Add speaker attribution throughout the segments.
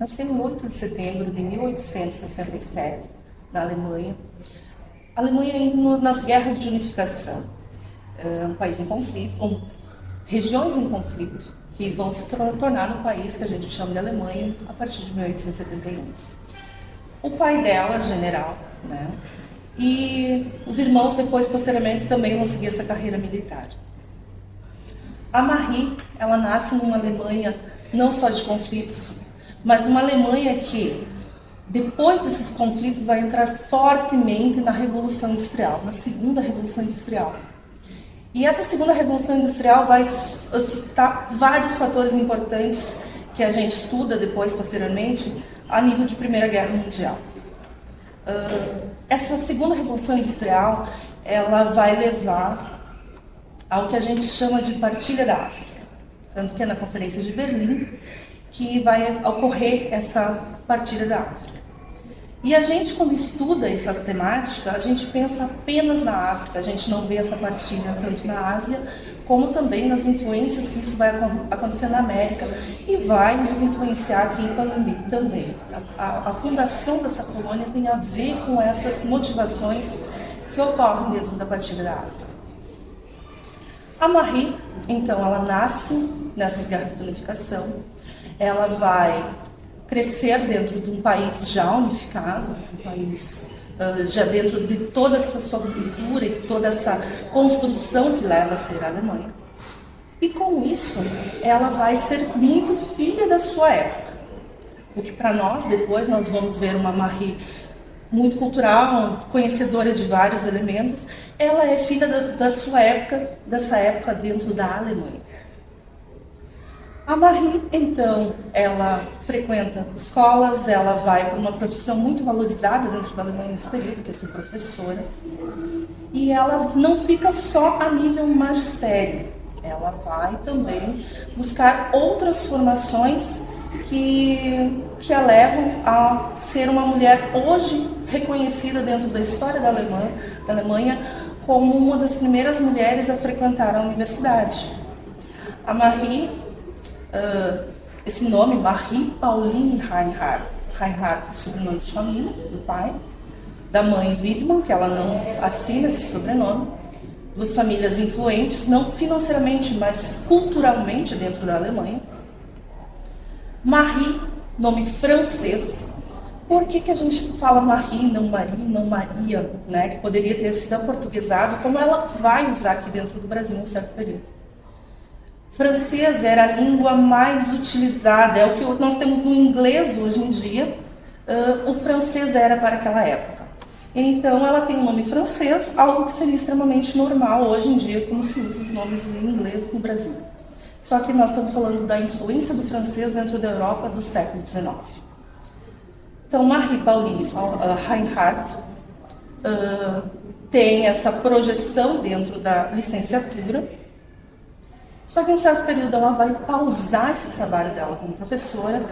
Speaker 1: nasceu em 8 de setembro de 1867, na Alemanha. A Alemanha ainda nas guerras de unificação, um país em conflito, regiões em conflito, que vão se tornar um país que a gente chama de Alemanha a partir de 1871. O pai dela, general, né? E os irmãos depois, posteriormente, também vão seguir essa carreira militar. A Marie, ela nasce numa Alemanha não só de conflitos, mas uma Alemanha que, depois desses conflitos, vai entrar fortemente na Revolução Industrial, na Segunda Revolução Industrial. E essa Segunda Revolução Industrial vai suscitar vários fatores importantes que a gente estuda depois, posteriormente, a nível de Primeira Guerra Mundial. Essa Segunda Revolução Industrial, ela vai levar ao que a gente chama de partilha da África. Tanto que é na Conferência de Berlim que vai ocorrer essa partilha da África. E a gente, quando estuda essas temáticas, a gente pensa apenas na África, a gente não vê essa partilha tanto na Ásia, como também nas influências que isso vai acontecer na América e vai nos influenciar aqui em Panambi também. A fundação dessa colônia tem a ver com essas motivações que ocorrem dentro da partilha da África. A Marie, então, ela nasce nessas guerras de unificação, ela vai crescer dentro de um país já unificado, um país já dentro de toda essa sua cultura e toda essa construção que leva a ser a Alemanha. E com isso, ela vai ser muito filha da sua época. O que para nós, depois, nós vamos ver uma Marie muito cultural, conhecedora de vários elementos, ela é filha da sua época, dessa época dentro da Alemanha. A Marie, então, ela frequenta escolas, ela vai para uma profissão muito valorizada dentro da Alemanha nesse período, que é ser professora. E ela não fica só a nível magistério, ela vai também buscar outras formações que a levam a ser uma mulher hoje reconhecida dentro da história da Alemanha como uma das primeiras mulheres a frequentar a universidade. A Marie, esse nome, Marie Pauline Reinhardt, Reinhardt, sobrenome de família, do pai, da mãe Widmann, que ela não assina esse sobrenome, duas famílias influentes, não financeiramente, mas culturalmente dentro da Alemanha. Marie, nome francês. Por que a gente fala Marie, não Maria, né? Que poderia ter sido aportuguesado, como ela vai usar aqui dentro do Brasil em um certo período. Francês era a língua mais utilizada, é o que nós temos no inglês hoje em dia, o francês era para aquela época. Então ela tem um nome francês, algo que seria extremamente normal hoje em dia, como se usa os nomes em inglês no Brasil. Só que nós estamos falando da influência do francês dentro da Europa do século XIX. Então Marie Pauline Reinhardt tem essa projeção dentro da licenciatura. Só que em um certo período ela vai pausar esse trabalho dela como professora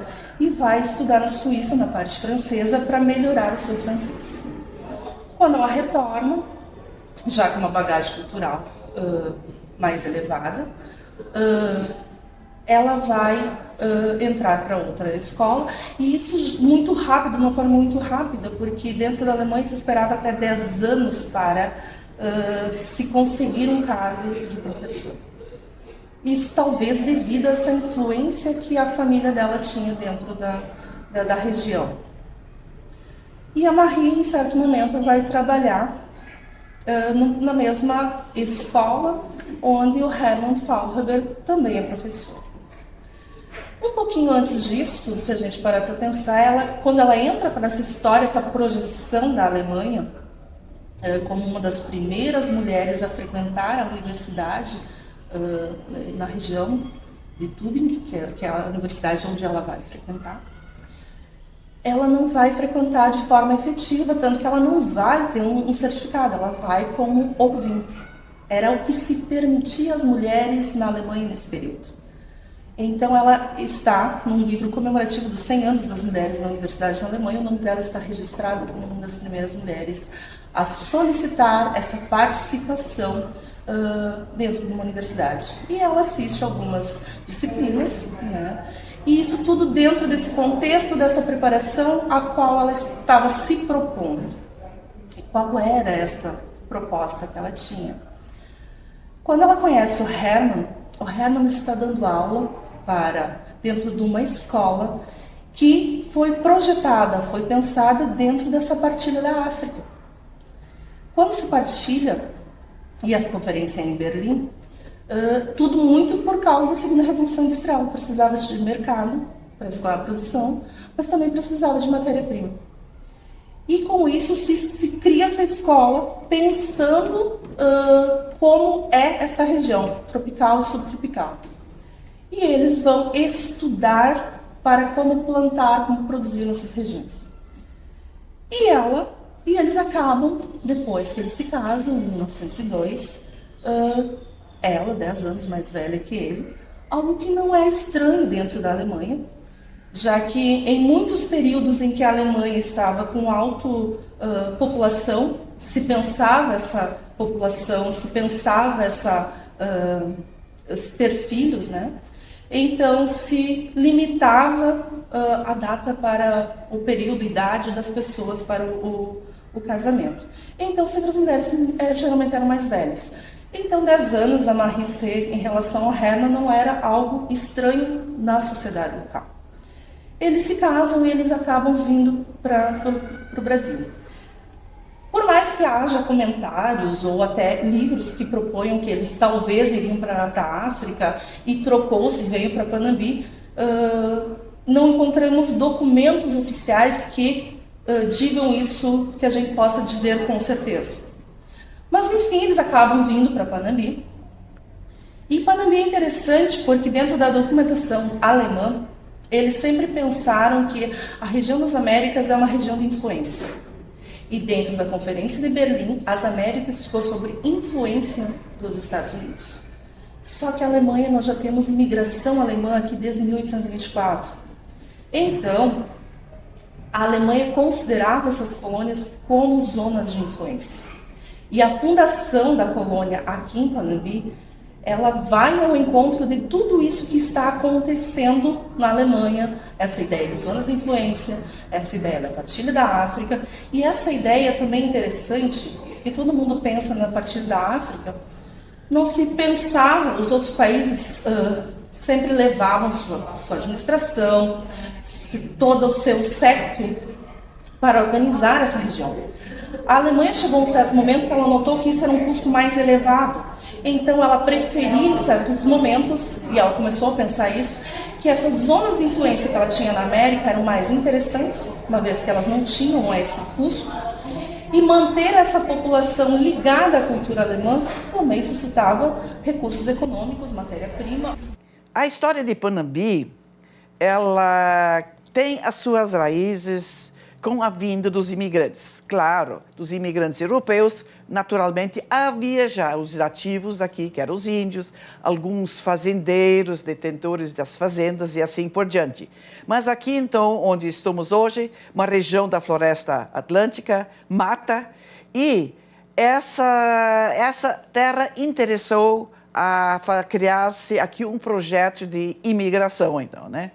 Speaker 1: e vai estudar na Suíça, na parte francesa, para melhorar o seu francês. Quando ela retorna, já com uma bagagem cultural mais elevada, ela vai entrar para outra escola, e isso muito rápido, de uma forma muito rápida, porque dentro da Alemanha se esperava até 10 anos para se conseguir um cargo de professor. Isso talvez devido a essa influência que a família dela tinha dentro da região. E a Marie, em certo momento, vai trabalhar na mesma escola onde o Hermann Faulhaber também é professor. Um pouquinho antes disso, se a gente parar para pensar, quando ela entra para essa história, essa projeção da Alemanha, como uma das primeiras mulheres a frequentar a universidade, na região de Tübingen, que é a universidade onde ela vai frequentar, ela não vai frequentar de forma efetiva, tanto que ela não vai ter um certificado, ela vai como ouvinte. Era o que se permitia às mulheres na Alemanha nesse período. Então ela está num livro comemorativo dos 100 anos das mulheres na Universidade da Alemanha, o nome dela está registrado como uma das primeiras mulheres a solicitar essa participação dentro de uma universidade. E ela assiste algumas disciplinas, né? E isso tudo dentro desse contexto, dessa preparação a qual ela estava se propondo. E qual era esta proposta que ela tinha? Quando ela conhece o Hermann está dando aula dentro de uma escola que foi projetada, foi pensada dentro dessa partilha da África. Quando se partilha, e essa conferência é em Berlim, tudo muito por causa da segunda revolução industrial. Precisava de mercado para escoar a produção, mas também precisava de matéria-prima. E com isso se cria essa escola pensando como é essa região, tropical e subtropical. E eles vão estudar para como plantar, como produzir nessas regiões. E eles acabam, depois que eles se casam, em 1902, ela, 10 anos mais velha que ele, algo que não é estranho dentro da Alemanha, já que em muitos períodos em que a Alemanha estava com alta população, se pensava essa população, se pensava ter filhos, né? Então se limitava a data para o período, idade das pessoas para o casamento. Então sempre as mulheres geralmente eram mais velhas. Então 10 anos a Marie em relação ao Hermann não era algo estranho na sociedade local. Eles se casam e eles acabam vindo para o Brasil. Por mais que haja comentários ou até livros que proponham que eles talvez iriam para a África e trocou-se, veio para Panambi, não encontramos documentos oficiais que digam isso, que a gente possa dizer com certeza. Mas enfim, eles acabam vindo para Panambi. E Panambi é interessante porque dentro da documentação alemã, eles sempre pensaram que a região das Américas é uma região de influência. E dentro da Conferência de Berlim, as Américas ficou sobre influência dos Estados Unidos. Só que a Alemanha, nós já temos imigração alemã aqui desde 1824. Então, a Alemanha considerava essas colônias como zonas de influência. E a fundação da colônia aqui em Panambi, ela vai ao encontro de tudo isso que está acontecendo na Alemanha, essa ideia de zonas de influência, essa ideia da partilha da África, e essa ideia também interessante, que todo mundo pensa na partilha da África, não se pensava, os outros países sempre levavam sua administração, todo o seu séquito para organizar essa região. A Alemanha chegou a um certo momento que ela notou que isso era um custo mais elevado. Então ela preferia em certos momentos, e ela começou a pensar isso, que essas zonas de influência que ela tinha na América eram mais interessantes, uma vez que elas não tinham esse custo, e manter essa população ligada à cultura alemã também suscitava recursos econômicos, matéria-prima.
Speaker 2: A história de Panambi, ela tem as suas raízes com a vinda dos imigrantes. Claro, dos imigrantes europeus, naturalmente havia já os nativos daqui, que eram os índios, alguns fazendeiros, detentores das fazendas e assim por diante. Mas aqui então, onde estamos hoje, uma região da floresta atlântica, mata, e essa terra interessou a criar-se aqui um projeto de imigração, então, né?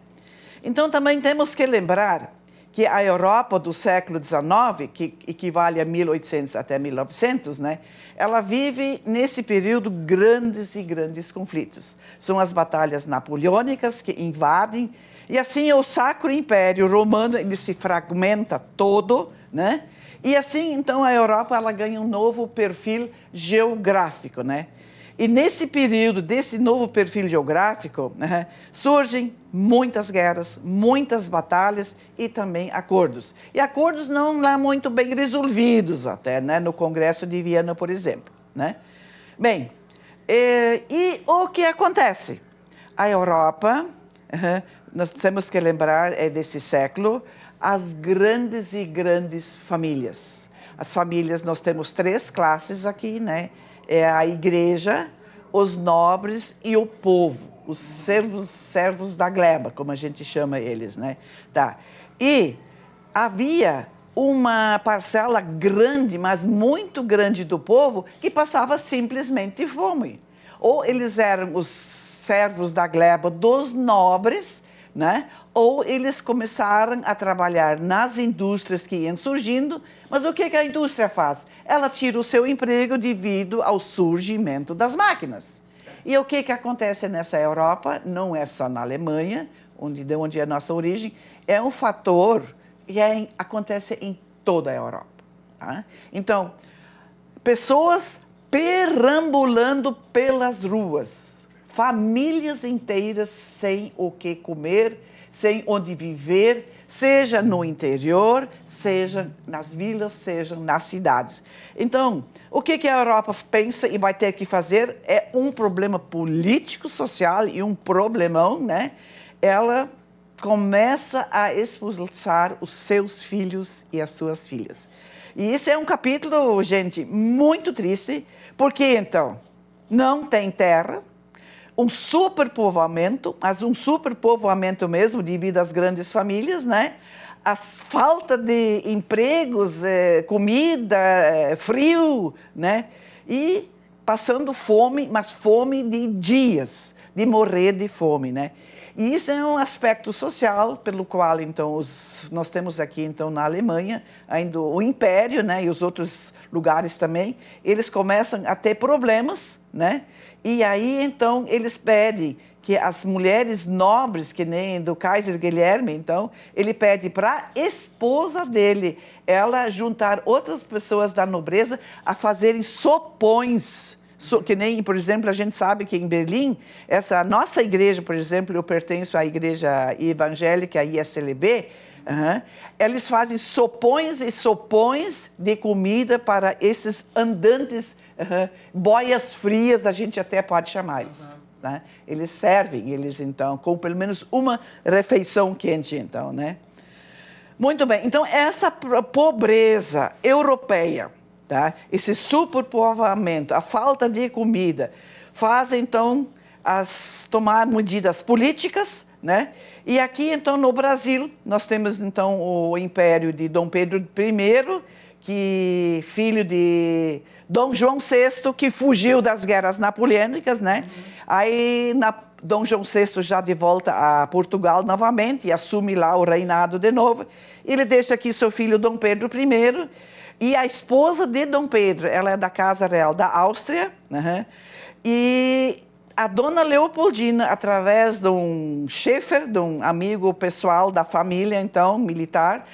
Speaker 2: Então também temos que lembrar que a Europa do século XIX, que equivale a 1800 até 1900, né, ela vive nesse período grandes conflitos. São as batalhas napoleônicas que invadem, e assim o Sacro Império Romano ele se fragmenta todo, né? E assim então a Europa ela ganha um novo perfil geográfico, né? E nesse período desse novo perfil geográfico, né, surgem muitas guerras, muitas batalhas e também acordos. E acordos não lá muito bem resolvidos até, né, no Congresso de Viena, por exemplo, né? Bem, e o que acontece? A Europa, nós temos que lembrar desse século, as grandes famílias. As famílias, nós temos 3 classes aqui, né? É a igreja, os nobres e o povo, os servos da gleba, como a gente chama eles, né? Tá. E havia uma parcela grande, mas muito grande do povo que passava simplesmente fome. Ou eles eram os servos da gleba dos nobres, né? Ou eles começaram a trabalhar nas indústrias que iam surgindo, mas o que a indústria faz? Ela tira o seu emprego devido ao surgimento das máquinas. E o que acontece nessa Europa, não é só na Alemanha, de onde é a nossa origem, é um fator que acontece em toda a Europa. Tá? Então, pessoas perambulando pelas ruas, famílias inteiras sem o que comer, sem onde viver, seja no interior, seja nas vilas, seja nas cidades. Então, o que a Europa pensa e vai ter que fazer é um problema político, social e um problemão, né? Ela começa a expulsar os seus filhos e as suas filhas. E isso é um capítulo, gente, muito triste, porque então não tem terra, um superpovoamento, mas um superpovoamento mesmo devido às grandes famílias, né? A falta de empregos, comida, frio, né? E passando fome, mas fome de dias, de morrer de fome, né? E isso é um aspecto social pelo qual, então, nós temos aqui, então, na Alemanha, ainda o Império, né, e os outros lugares também, eles começam a ter problemas, né? E aí, então, eles pedem que as mulheres nobres, que nem do Kaiser Guilherme, então, ele pede para a esposa dele, ela juntar outras pessoas da nobreza a fazerem sopões, que nem, por exemplo, a gente sabe que em Berlim, essa nossa igreja, por exemplo, eu pertenço à igreja evangélica, a ISLB, eles fazem sopões e sopões de comida para esses andantes, boias frias, a gente até pode chamar eles. Né? Eles servem, eles então, com pelo menos uma refeição quente, então, né? Muito bem, então essa pobreza europeia, tá? Esse superpovoamento, a falta de comida, faz então tomar medidas políticas, né? E aqui então no Brasil nós temos então o Império de Dom Pedro I, que filho de Dom João VI, que fugiu das guerras napoleônicas, né? Aí Dom João VI já de volta a Portugal novamente e assume lá o reinado de novo. Ele deixa aqui seu filho Dom Pedro I. E a esposa de Dom Pedro, ela é da Casa Real da Áustria, e a dona Leopoldina, através de um Schäfer, de um amigo pessoal da família, então, militar,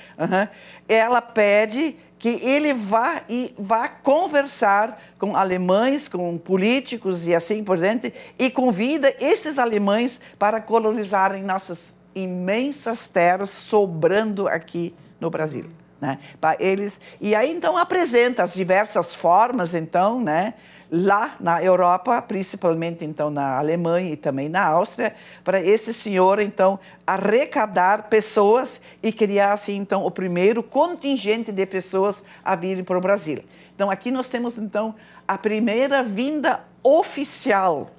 Speaker 2: ela pede que ele vá conversar com alemães, com políticos e assim por diante, e convida esses alemães para colonizarem nossas imensas terras sobrando aqui no Brasil. Né, para eles, e aí então apresenta as diversas formas então, né, lá na Europa, principalmente então na Alemanha e também na Áustria, para esse senhor então arrecadar pessoas e criar assim então o primeiro contingente de pessoas a virem para o Brasil. Então aqui nós temos então a primeira vinda oficial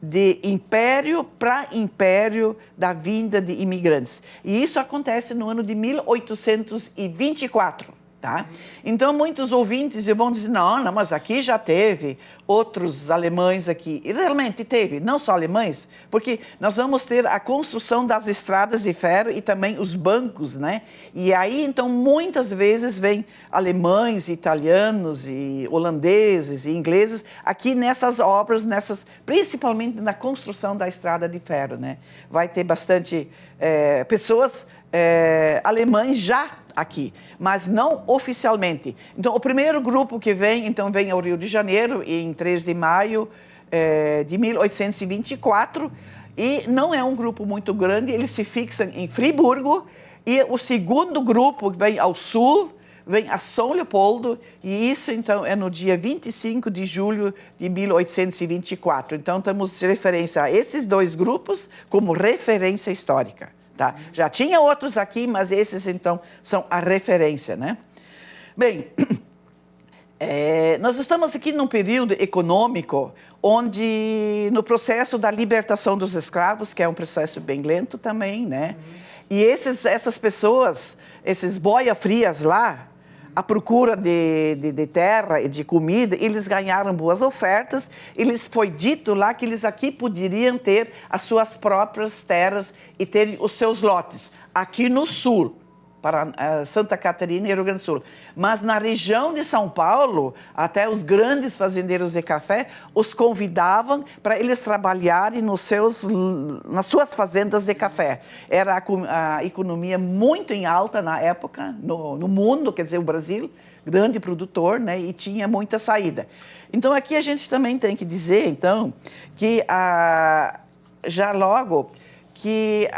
Speaker 2: de império para império da vinda de imigrantes. E isso acontece no ano de 1824. Tá? Então, muitos ouvintes vão dizer, não, mas aqui já teve outros alemães aqui. E realmente teve, não só alemães, porque nós vamos ter a construção das estradas de ferro e também os bancos, né? E aí, então, muitas vezes vem alemães, italianos, e holandeses e ingleses aqui nessas obras, principalmente na construção da estrada de ferro, né? Vai ter bastante pessoas alemães já aqui, mas não oficialmente. Então, o primeiro grupo que vem, então, vem ao Rio de Janeiro, em 3 de maio de 1824, e não é um grupo muito grande, eles se fixam em Friburgo, e o segundo grupo vem ao sul, vem a São Leopoldo, e isso, então, é no dia 25 de julho de 1824. Então, temos referência a esses dois grupos como referência histórica. Tá? Já tinha outros aqui, mas esses, então, são a referência, né? Bem, nós estamos aqui num período econômico onde, no processo da libertação dos escravos, que é um processo bem lento também, né? E essas pessoas, esses boia frias lá, à procura de terra e de comida, eles ganharam boas ofertas, eles foi dito lá que eles aqui poderiam ter as suas próprias terras e ter os seus lotes, aqui no sul, para Santa Catarina e Rio Grande do Sul. Mas na região de São Paulo, até os grandes fazendeiros de café os convidavam para eles trabalharem nas suas fazendas de café. Era a economia muito em alta na época, no mundo, quer dizer, o Brasil, grande produtor, né, e tinha muita saída. Então aqui a gente também tem que dizer, então, que já logo que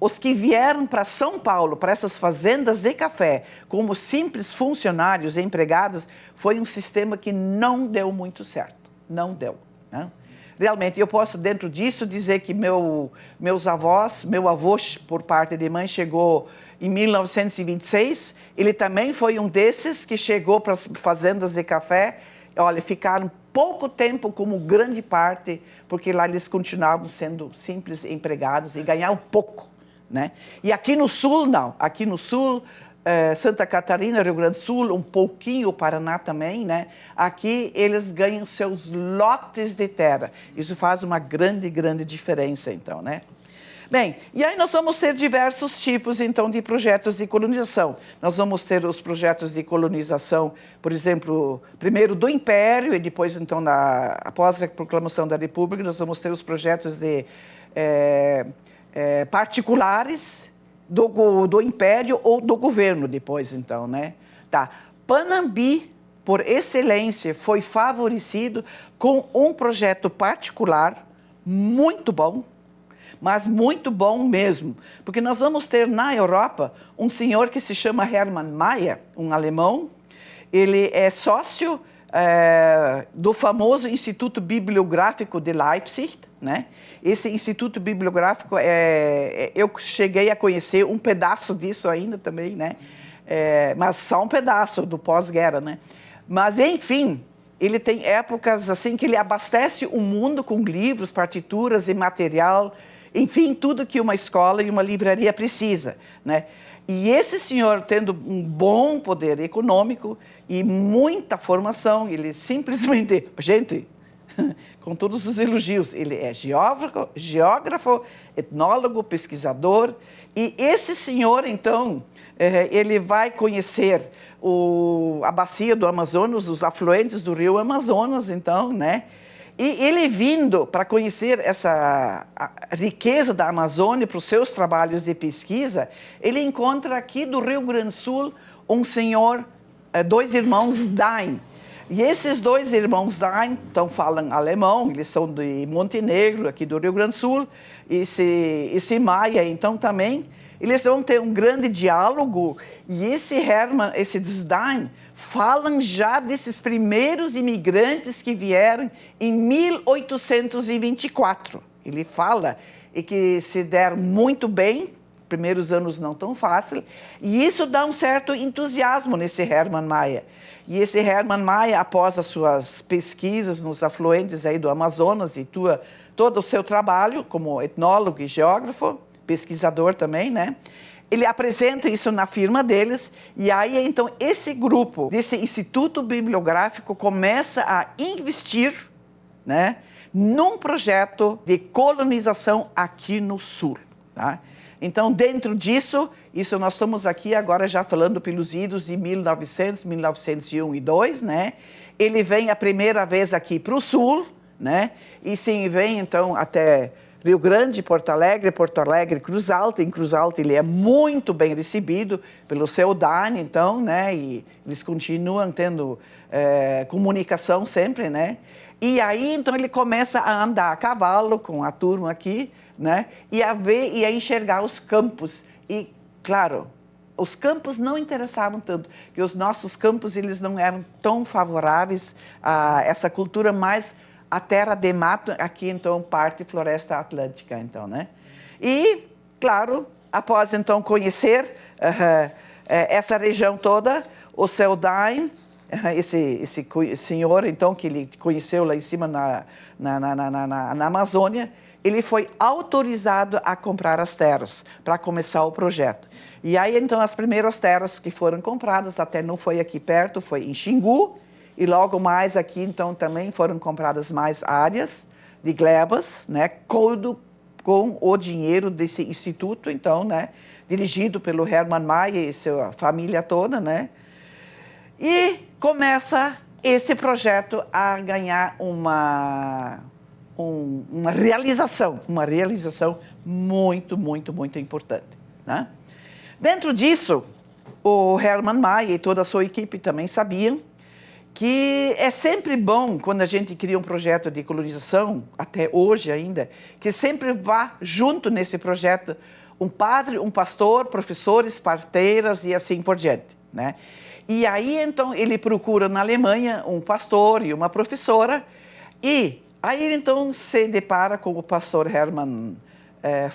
Speaker 2: os que vieram para São Paulo, para essas fazendas de café, como simples funcionários e empregados, foi um sistema que não deu muito certo. Não deu. Né? Realmente, eu posso, dentro disso, dizer que meus avós, meu avô, por parte de mãe, chegou em 1926. Ele também foi um desses que chegou para as fazendas de café. Olha, ficaram pouco tempo como grande parte, porque lá eles continuavam sendo simples empregados e ganhavam pouco. Né? E aqui no sul, não. Aqui no sul, Santa Catarina, Rio Grande do Sul, um pouquinho o Paraná também, né? Aqui eles ganham seus lotes de terra. Isso faz uma grande, grande diferença, então, né? Bem, e aí nós vamos ter diversos tipos, então, de projetos de colonização. Nós vamos ter os projetos de colonização, por exemplo, primeiro do Império e depois, então, após a proclamação da República, nós vamos ter os projetos de particulares do Império ou do governo depois, então, né? Tá. Panambi, por excelência, foi favorecido com um projeto particular muito bom, mas muito bom mesmo, porque nós vamos ter na Europa um senhor que se chama Hermann Mayer, um alemão. Ele é sócio do famoso Instituto Bibliográfico de Leipzig, né? Esse Instituto Bibliográfico, eu cheguei a conhecer um pedaço disso ainda também, né? Mas só um pedaço do pós-guerra, né? Mas, enfim, ele tem épocas assim que ele abastece o mundo com livros, partituras e material, enfim, tudo que uma escola e uma livraria precisa, né? E esse senhor, tendo um bom poder econômico e muita formação, ele simplesmente, gente, com todos os elogios, ele é geógrafo, etnólogo, pesquisador, e esse senhor, então, ele vai conhecer a bacia do Amazonas, os afluentes do rio Amazonas, então, né? E ele vindo para conhecer essa riqueza da Amazônia para os seus trabalhos de pesquisa, ele encontra aqui do Rio Grande do Sul um senhor, dois irmãos Dain. E esses dois irmãos Dain, então, falam alemão, eles são de Montenegro, aqui do Rio Grande do Sul. Esse Maia, então, também, eles vão ter um grande diálogo. E esse Dain, falam já desses primeiros imigrantes que vieram em 1824. Ele fala e que se deram muito bem, primeiros anos não tão fácil, e isso dá um certo entusiasmo nesse Hermann Mayer. E esse Hermann Mayer, após as suas pesquisas nos afluentes aí do Amazonas e todo o seu trabalho como etnólogo e geógrafo, pesquisador também, né? Ele apresenta isso na firma deles, e aí, então, esse grupo desse Instituto Bibliográfico começa a investir, né, num projeto de colonização aqui no Sul. Tá? Então, dentro disso, isso nós estamos aqui agora já falando pelos idos de 1900, 1901 e 2, né? Ele vem a primeira vez aqui para o Sul, né? E sim, vem, então, até Rio Grande, Porto Alegre, Cruz Alta. Em Cruz Alta ele é muito bem recebido pelo seu Dani, então, né? E eles continuam tendo comunicação sempre, né? E aí, então, ele começa a andar a cavalo com a turma aqui, né? E a ver e a enxergar os campos. E, claro, os campos não interessavam tanto, que os nossos campos eles não eram tão favoráveis a essa cultura mais a terra de mato, aqui, então, parte floresta atlântica, então, né? E, claro, após, então, conhecer essa região toda, o seu Dain, esse senhor, então, que ele conheceu lá em cima na Amazônia, ele foi autorizado a comprar as terras para começar o projeto. E aí, então, as primeiras terras que foram compradas, até não foi aqui perto, foi em Xingu, e logo mais aqui, então, também foram compradas mais áreas de glebas, né, com o dinheiro desse instituto, então, né, dirigido pelo Hermann Mayer e sua família toda, né, e começa esse projeto a ganhar uma realização muito, muito, muito importante, né? Dentro disso, o Hermann Mayer e toda a sua equipe também sabiam que é sempre bom, quando a gente cria um projeto de colonização, até hoje ainda, que sempre vá junto nesse projeto um padre, um pastor, professores, parteiras e assim por diante, né? E aí, então, ele procura na Alemanha um pastor e uma professora, e aí, então, se depara com o pastor Hermann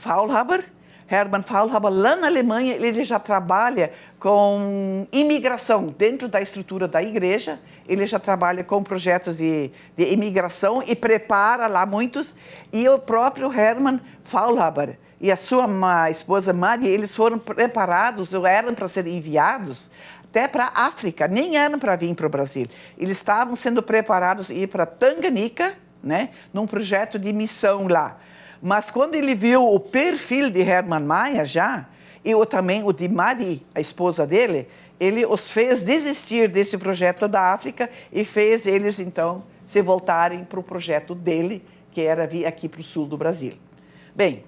Speaker 2: Faulhaber. Hermann Faulhaber, lá na Alemanha, ele já trabalha com imigração dentro da estrutura da igreja, ele já trabalha com projetos de imigração e prepara lá muitos, e o próprio Hermann Faulhaber e a sua esposa Maria, eles foram preparados, ou eram para ser enviados até para a África, nem eram para vir para o Brasil. Eles estavam sendo preparados a ir para Tanganica, né, num projeto de missão lá. Mas quando ele viu o perfil de Hermann Mayer já, e também o de Marie, a esposa dele, ele os fez desistir desse projeto da África e fez eles, então, se voltarem para o projeto dele, que era vir aqui para o sul do Brasil. Bem,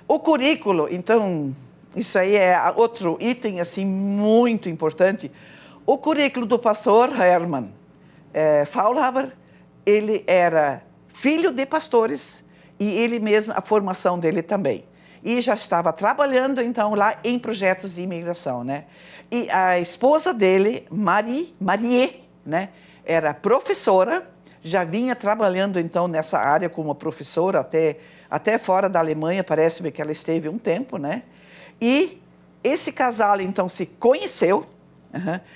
Speaker 2: o currículo, então, isso aí é outro item, assim, muito importante. O currículo do pastor Hermann Faulhaber, ele era filho de pastores, e ele mesmo, a formação dele também. E já estava trabalhando, então, lá em projetos de imigração, né? E a esposa dele, Marie, né, era professora, já vinha trabalhando, então, nessa área como professora, até fora da Alemanha, parece-me que ela esteve um tempo, né? E esse casal, então, se conheceu,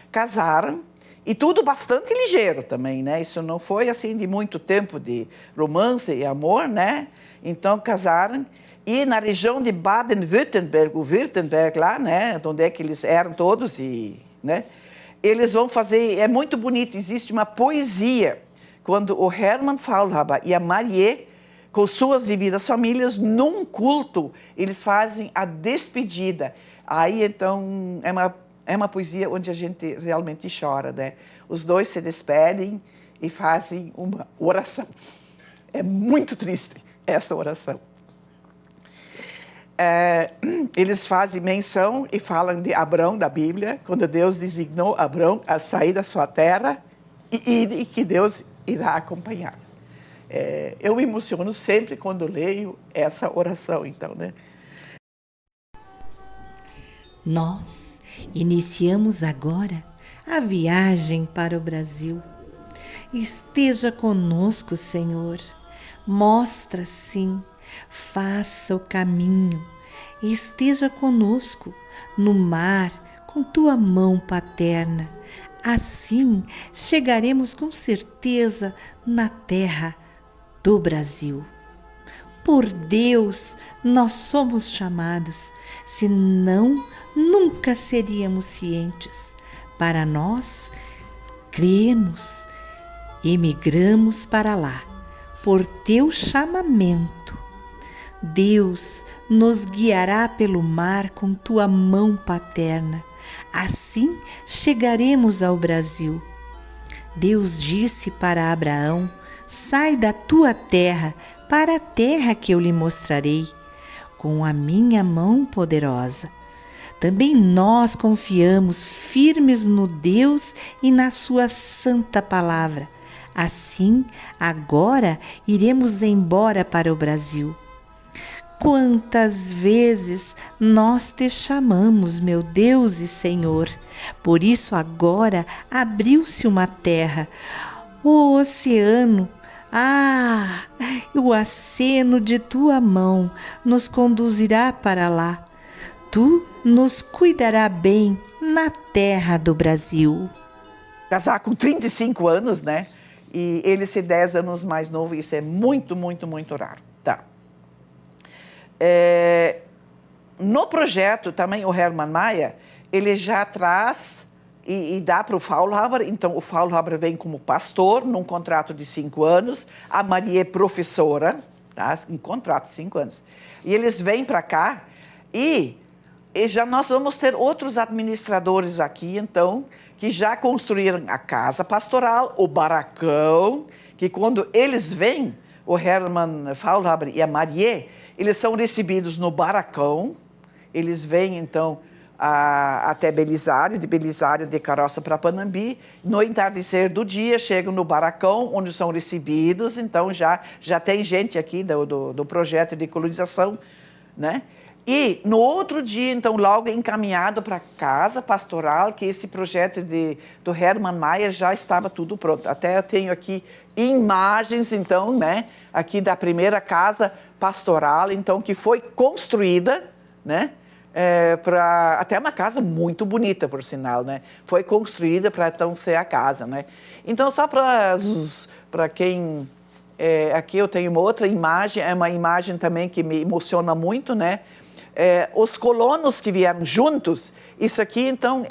Speaker 2: casaram, e tudo bastante ligeiro também, né? Isso não foi assim de muito tempo de romance e amor, né? Então casaram, e na região de Baden-Württemberg, o Württemberg lá, né? Onde é que eles eram todos, e, né? Eles vão fazer, é muito bonito, existe uma poesia, quando o Hermann Faulhaber e a Marie, com suas devidas famílias, num culto, eles fazem a despedida. Aí, então, é uma poesia onde a gente realmente chora, né? Os dois se despedem e fazem uma oração. É muito triste essa oração. Eles fazem menção e falam de Abrão, da Bíblia, quando Deus designou Abrão a sair da sua terra e que Deus irá acompanhar. Eu me emociono sempre quando leio essa oração, então, né?
Speaker 3: Nós iniciamos agora a viagem para o Brasil. Esteja conosco, Senhor. Mostra, sim, faça o caminho. Esteja conosco no mar com tua mão paterna. Assim chegaremos com certeza na terra do Brasil. Por Deus, nós somos chamados, senão nunca seríamos cientes. Para nós, cremos, emigramos para lá, por teu chamamento. Deus nos guiará pelo mar com tua mão paterna. Assim chegaremos ao Brasil. Deus disse para Abraão: sai da tua terra para a terra que eu lhe mostrarei, com a minha mão poderosa. Também nós confiamos firmes no Deus e na sua santa palavra. Assim, agora iremos embora para o Brasil. Quantas vezes nós te chamamos, meu Deus e Senhor. Por isso agora abriu-se uma terra, o oceano. O aceno de tua mão nos conduzirá para lá. Tu nos cuidará bem na terra do Brasil.
Speaker 2: Casar com 35 anos, né? E ele ser 10 anos mais novo, isso é muito, muito, muito raro. Tá. No projeto também o Hermann Mayer, ele já traz e dá para o Faulhaber. Então o Faulhaber vem como pastor num contrato de 5 anos, a Maria é professora, tá? Em contrato de 5 anos. E eles vêm para cá e já nós vamos ter outros administradores aqui, então, que já construíram a casa pastoral, o barracão, que quando eles vêm, o Hermann Faulhaber e a Maria, eles são recebidos no barracão. Eles vêm, então, até Belisário, de Belisário de carroça para Panambi. No entardecer do dia, chegam no barracão, onde são recebidos. Então, já tem gente aqui do projeto de colonização, né? E no outro dia, então, logo encaminhado para a casa pastoral, que esse projeto do Hermann Mayer já estava tudo pronto. Até eu tenho aqui imagens, então, né, aqui da primeira casa pastoral, então, que foi construída, né, até uma casa muito bonita, por sinal, né, foi construída para, então, ser a casa, né. Então, só para quem... aqui eu tenho uma outra imagem, é uma imagem também que me emociona muito, né. Os colonos que vieram juntos, isso aqui, então,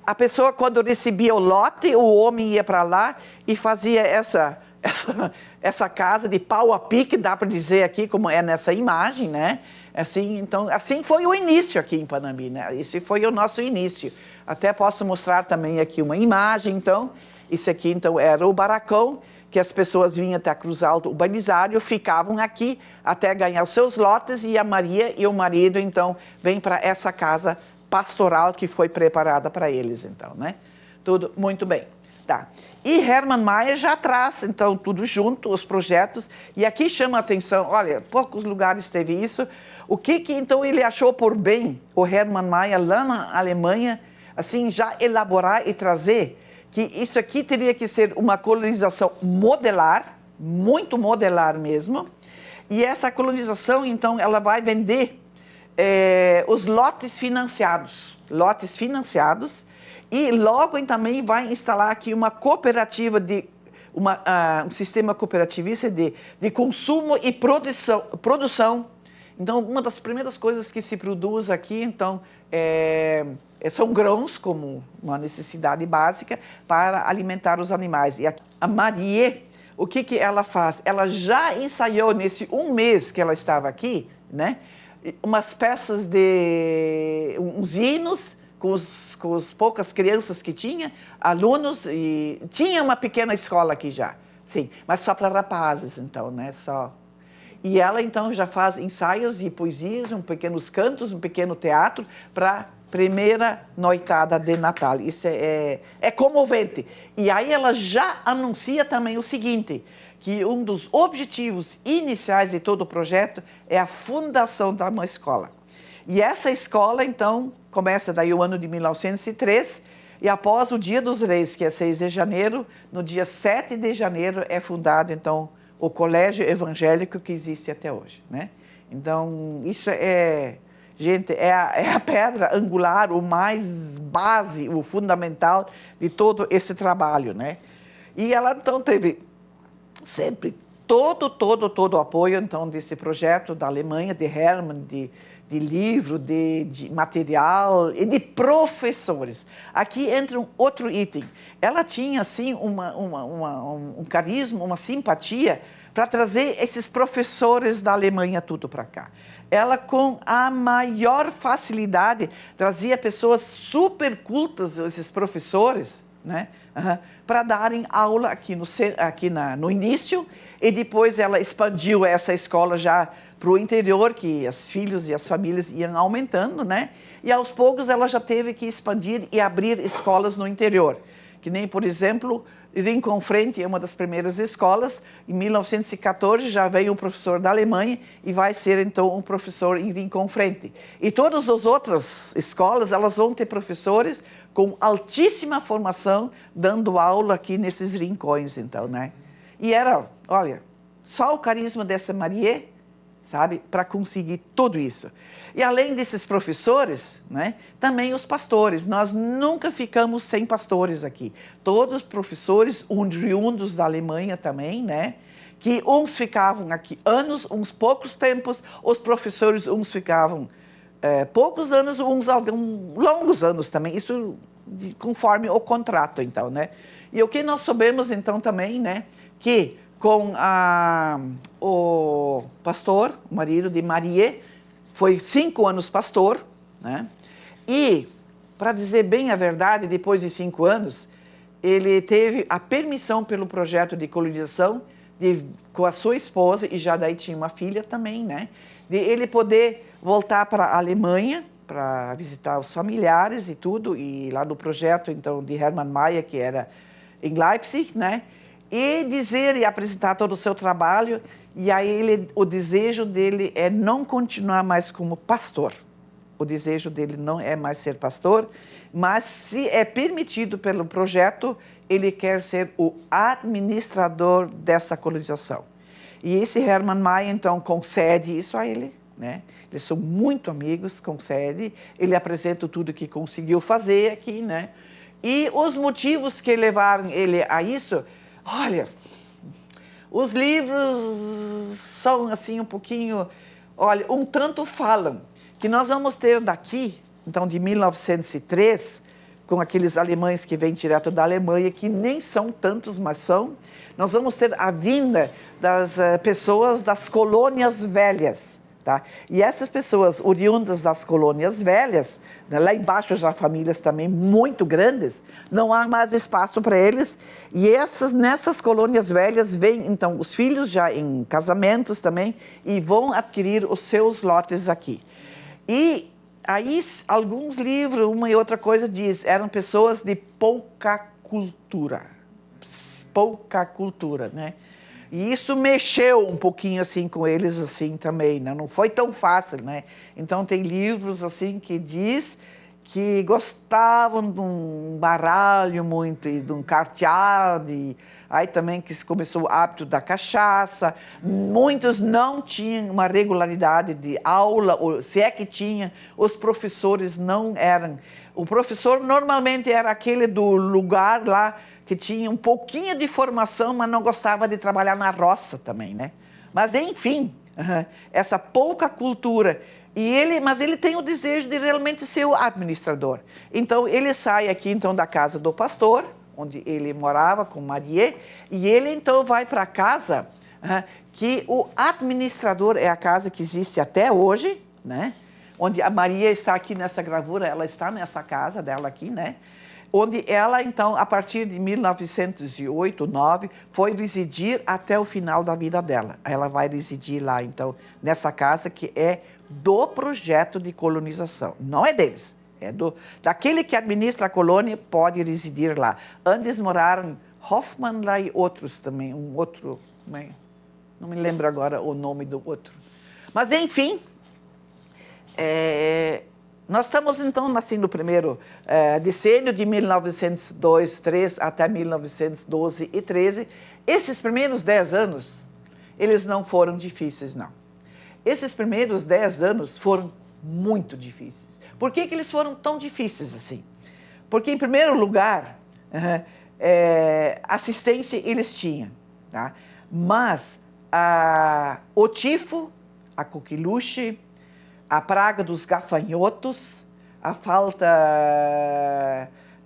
Speaker 2: a pessoa, quando recebia o lote, o homem ia para lá e fazia essa casa de pau a pique, dá para dizer aqui, como é nessa imagem, né? Assim, então, assim foi o início aqui em Panambi, né? Esse foi o nosso início. Até posso mostrar também aqui uma imagem, então. Isso aqui, então, era o barracão, que as pessoas vinham até Cruz Alta, o Belisário, ficavam aqui até ganhar os seus lotes, e a Maria e o marido, então, vêm para essa casa pastoral que foi preparada para eles, então, né? Tudo muito bem. Tá. E Hermann Mayer já traz, então, tudo junto, os projetos, e aqui chama a atenção, olha, poucos lugares teve isso, o que então ele achou por bem, o Hermann Mayer, lá na Alemanha, assim, já elaborar e trazer que isso aqui teria que ser uma colonização modelar, muito modelar mesmo, e essa colonização, então, ela vai vender os lotes financiados, e logo também vai instalar aqui uma cooperativa, um sistema cooperativista de consumo e produção. Então, uma das primeiras coisas que se produz aqui, então, são grãos, como uma necessidade básica para alimentar os animais. E a Marie, o que ela faz? Ela já ensaiou nesse 1 mês que ela estava aqui, né, umas peças uns hinos com as poucas crianças que tinha, alunos, e tinha uma pequena escola aqui já, sim, mas só para rapazes, então, né, só. E ela, então, já faz ensaios e poesias, pequenos cantos, um pequeno teatro para primeira noitada de Natal. Isso é comovente. E aí ela já anuncia também o seguinte, que um dos objetivos iniciais de todo o projeto é a fundação de uma escola. E essa escola, então, começa daí o ano de 1903, e após o Dia dos Reis, que é 6 de janeiro, no dia 7 de janeiro é fundado, então, o colégio evangélico que existe até hoje, né? Então, isso gente, é a pedra angular, o mais base, o fundamental de todo esse trabalho, né? E ela, então, teve sempre todo o apoio, então, desse projeto da Alemanha, de Hermann, de livro, de material e de professores. Aqui entra um outro item. Ela tinha, assim, um carisma, uma simpatia para trazer esses professores da Alemanha tudo para cá. Ela, com a maior facilidade, trazia pessoas super cultas, esses professores, né, para darem aula aqui no início, e depois ela expandiu essa escola já para o interior, que os filhos e as famílias iam aumentando, né? E aos poucos ela já teve que expandir e abrir escolas no interior, que nem, por exemplo, Rincon Frente é uma das primeiras escolas. Em 1914 já veio um professor da Alemanha e vai ser então um professor em Rincon Frente. E todas as outras escolas, elas vão ter professores com altíssima formação dando aula aqui nesses rincões, então, né? E era, olha, só o carisma dessa Marie sabe, para conseguir tudo isso. E além desses professores, né, também os pastores. Nós nunca ficamos sem pastores aqui. Todos os professores oriundos da Alemanha também, né, que uns ficavam aqui anos, uns poucos tempos, os professores uns ficavam poucos anos, uns longos anos também, isso conforme o contrato, então, né. E o que nós soubemos, então, também, né, que com o pastor, o marido de Marie, foi 5 anos pastor, né? E, para dizer bem a verdade, depois de 5 anos, ele teve a permissão pelo projeto de colonização, com a sua esposa, e já daí tinha uma filha também, né? De ele poder voltar para a Alemanha, para visitar os familiares e tudo, e lá no projeto, então, de Hermann Mayer, que era em Leipzig, né? E dizer e apresentar todo o seu trabalho, e aí o desejo dele é não continuar mais como pastor. O desejo dele não é mais ser pastor, mas se é permitido pelo projeto, ele quer ser o administrador dessa colonização. E esse Hermann Mayer, então, concede isso a ele, né? Eles são muito amigos, concede, ele apresenta tudo que conseguiu fazer aqui, né? E os motivos que levaram ele a isso, olha, os livros são assim um pouquinho, olha, um tanto falam que nós vamos ter daqui, então de 1903, com aqueles alemães que vêm direto da Alemanha, que nem são tantos, mas são, nós vamos ter a vinda das pessoas das colônias velhas. Tá? E essas pessoas oriundas das colônias velhas, né, lá embaixo já famílias também muito grandes, não há mais espaço para eles, e nessas colônias velhas vêm então os filhos já em casamentos também, e vão adquirir os seus lotes aqui. E aí alguns livros, uma e outra coisa diz, eram pessoas de pouca cultura, né? E isso mexeu um pouquinho assim com eles assim também, né? Não foi tão fácil, né? Então tem livros assim que diz que gostavam de um baralho muito, e de um carteado, e aí também que começou o hábito da cachaça. Muitos não tinham uma regularidade de aula, ou se é que tinha, os professores não eram. O professor normalmente era aquele do lugar lá, que tinha um pouquinho de formação, mas não gostava de trabalhar na roça também, né? Mas, enfim, essa pouca cultura. Mas ele tem o desejo de realmente ser o administrador. Então, ele sai aqui, então, da casa do pastor, onde ele morava com Marie, e ele, então, vai para a casa que o administrador é a casa que existe até hoje, né? Onde a Maria está aqui nessa gravura, ela está nessa casa dela aqui, né? Onde ela, então, a partir de 1908, 9, foi residir até o final da vida dela. Ela vai residir lá, então, nessa casa que é do projeto de colonização. Não é deles, é daquele que administra a colônia, pode residir lá. Antes moraram Hoffmann lá e outros também, um outro, não me lembro agora o nome do outro. Mas, enfim, nós estamos, então, assim, no primeiro decênio de 1902, 3 até 1912 e 13. Esses primeiros 10 anos, eles não foram difíceis, não. Esses primeiros 10 anos foram muito difíceis. Por que eles foram tão difíceis assim? Porque, em primeiro lugar, assistência eles tinham, tá? Mas o tifo, a coqueluche, a praga dos gafanhotos, a falta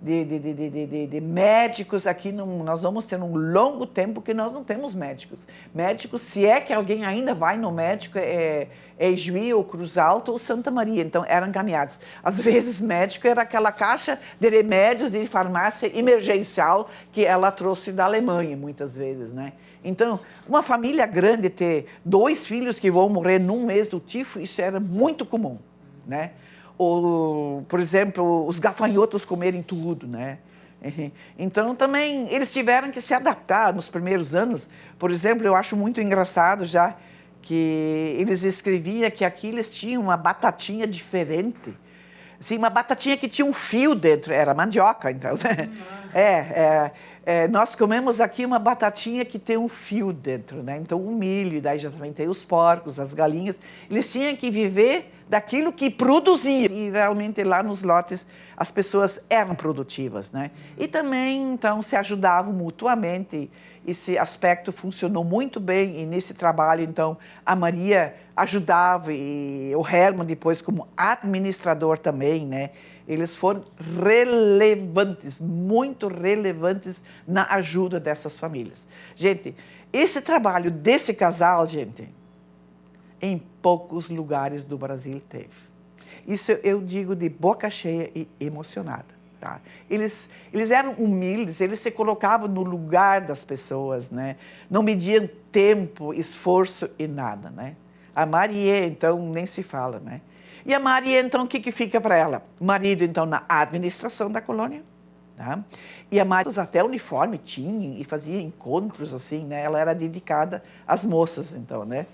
Speaker 2: de médicos aqui, nós vamos ter um longo tempo que nós não temos médicos. Médicos, se é que alguém ainda vai no médico, é Juí ou Cruz Alta ou Santa Maria, então eram encaminhados. Às vezes médico era aquela caixa de remédios de farmácia emergencial que ela trouxe da Alemanha, muitas vezes, né? Então, uma família grande ter 2 filhos que vão morrer num mês do tifo, isso era muito comum, né? Ou, por exemplo, os gafanhotos comerem tudo, né? Então, também, eles tiveram que se adaptar nos primeiros anos. Por exemplo, eu acho muito engraçado já que eles escreviam que aqui eles tinham uma batatinha diferente. Assim, uma batatinha que tinha um fio dentro, era mandioca, então, né? nós comemos aqui uma batatinha que tem um fio dentro, né? Então o milho, daí já também tem os porcos, as galinhas, eles tinham que viver daquilo que produzia. E realmente lá nos lotes as pessoas eram produtivas, né? E também então se ajudavam mutuamente. Esse aspecto funcionou muito bem e nesse trabalho então a Maria ajudava e o Hermann depois como administrador também, né? Eles foram relevantes, muito relevantes na ajuda dessas famílias. Gente, esse trabalho desse casal, gente, em poucos lugares do Brasil teve. Isso eu digo de boca cheia e emocionada. Tá? Eles eram humildes, eles se colocavam no lugar das pessoas, né? Não mediam tempo, esforço e nada. Né? A Maria, então, nem se fala. Né? E a Maria, então, o que fica para ela? O marido, então, na administração da colônia. Tá? E a Maria até uniforme tinha e fazia encontros, assim, né? Ela era dedicada às moças, então, né?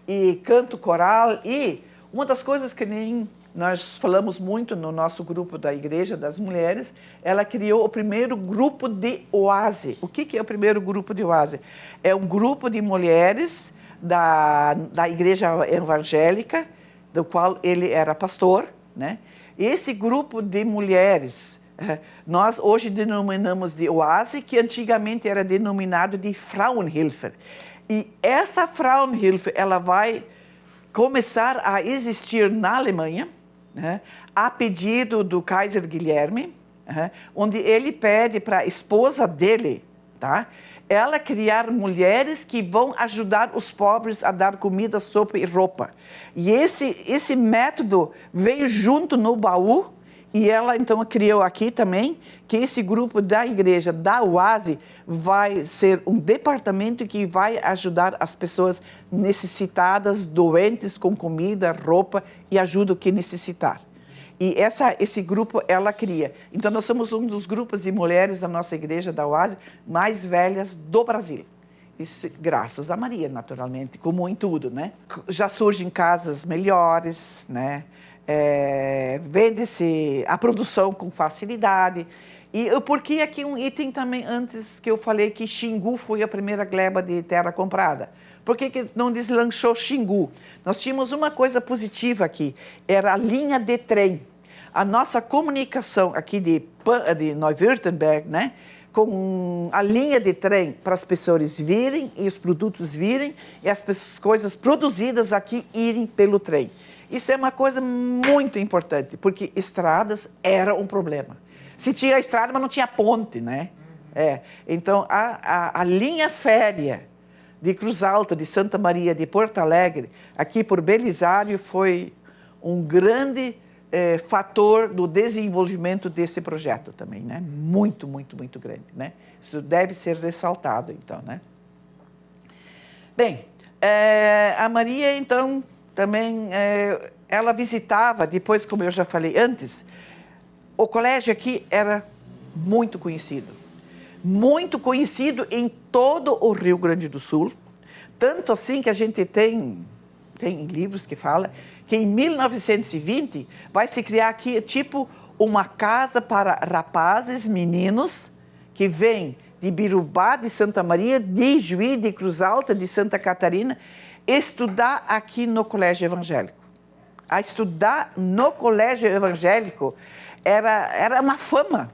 Speaker 2: E canto coral e uma das coisas que nem nós falamos muito no nosso grupo da Igreja das Mulheres, ela criou o primeiro grupo de oase. O que é o primeiro grupo de oase? É um grupo de mulheres da Igreja Evangélica, do qual ele era pastor, né? Esse grupo de mulheres, nós hoje denominamos de oase, que antigamente era denominado de Frauenhilfe. E essa Frauenhilfe, ela vai começar a existir na Alemanha, né, a pedido do Kaiser Guilherme, onde ele pede para a esposa dele, tá, ela criar mulheres que vão ajudar os pobres a dar comida, sopa e roupa. E esse método veio junto no baú, e ela então criou aqui também, que esse grupo da igreja, da Oase, vai ser um departamento que vai ajudar as pessoas necessitadas, doentes, com comida, roupa e ajuda o que necessitar. E esse grupo ela cria. Então nós somos um dos grupos de mulheres da nossa igreja, da Oase, mais velhas do Brasil. Isso, graças a Maria, naturalmente, como em tudo, né? Já surgem casas melhores, né? Vende-se a produção com facilidade. E porque aqui um item também antes que eu falei que Xingu foi a primeira gleba de terra comprada. Por que não deslanchou Xingu? Nós tínhamos uma coisa positiva aqui, era a linha de trem. A nossa comunicação aqui de Neu-Württemberg, né, com a linha de trem para as pessoas virem e os produtos virem e as coisas produzidas aqui irem pelo trem. Isso é uma coisa muito importante, porque estradas era um problema. Se tinha a estrada, mas não tinha ponte, né? Então, a linha férrea de Cruz Alta, de Santa Maria, de Porto Alegre, aqui por Belisário, foi um grande fator do desenvolvimento desse projeto também, né? Muito, muito, muito grande, né? Isso deve ser ressaltado, então, né? Bem, a Maria, então, também, ela visitava, depois, como eu já falei antes, o colégio aqui era muito conhecido em todo o Rio Grande do Sul, tanto assim que a gente tem livros que falam que em 1920 vai se criar aqui tipo uma casa para rapazes, meninos, que vêm de Birubá, de Santa Maria, de Juí, de Cruz Alta, de Santa Catarina, estudar aqui no colégio evangélico. A estudar no colégio evangélico era uma fama,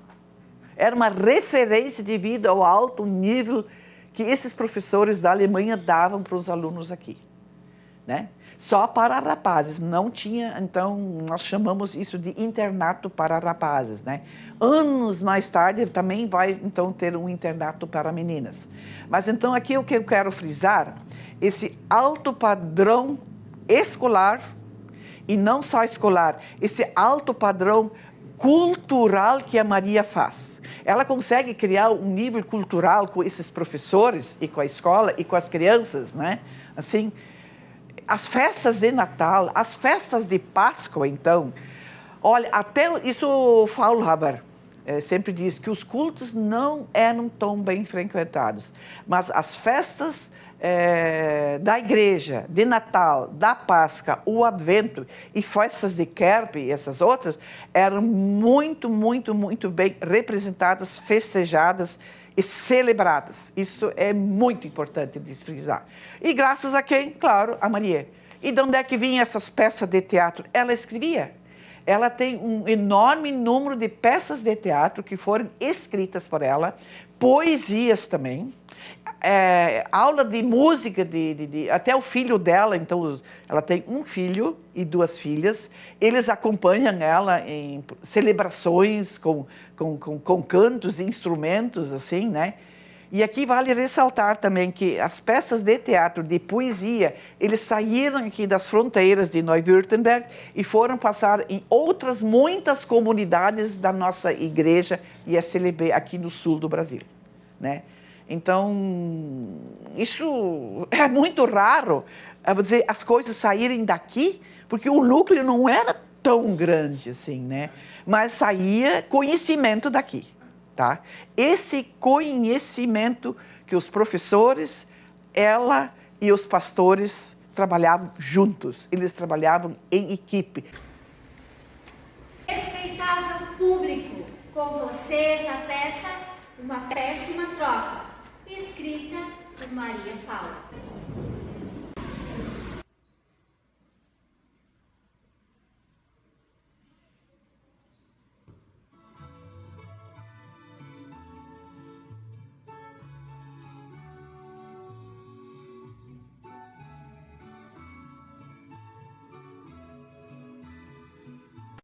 Speaker 2: era uma referência devido ao alto nível que esses professores da Alemanha davam para os alunos aqui, né? Só para rapazes, não tinha, então nós chamamos isso de internato para rapazes, né? Anos mais tarde também vai então ter um internato para meninas. Mas então aqui o que eu quero frisar, esse alto padrão escolar, e não só escolar, esse alto padrão cultural que a Maria faz. Ela consegue criar um nível cultural com esses professores e com a escola e com as crianças, né? Assim, as festas de Natal, as festas de Páscoa, então, olha, até isso o Faulhaber sempre diz que os cultos não eram tão bem frequentados, mas as festas da igreja, de Natal, da Páscoa, o Advento e festas de Kerb e essas outras eram muito, muito, muito bem representadas, festejadas e celebradas. Isso é muito importante de frisar. E graças a quem? Claro, a Maria. E de onde é que vinham essas peças de teatro? Ela escrevia. Ela tem um enorme número de peças de teatro que foram escritas por ela, poesias também, aula de música, até o filho dela, então ela tem um filho e 2 filhas, eles acompanham ela em celebrações com cantos e instrumentos, assim, né? E aqui vale ressaltar também que as peças de teatro, de poesia, eles saíram aqui das fronteiras de Neu-Württemberg e foram passar em outras muitas comunidades da nossa igreja ISLB aqui no sul do Brasil, né? Então, isso é muito raro, eu vou dizer, as coisas saírem daqui, porque o núcleo não era tão grande assim, né? Mas saía conhecimento daqui. Tá? Esse conhecimento que os professores, ela e os pastores trabalhavam juntos, eles trabalhavam em equipe.
Speaker 4: Respeitável público, com vocês a peça Uma Péssima Troca, escrita por Maria Fala.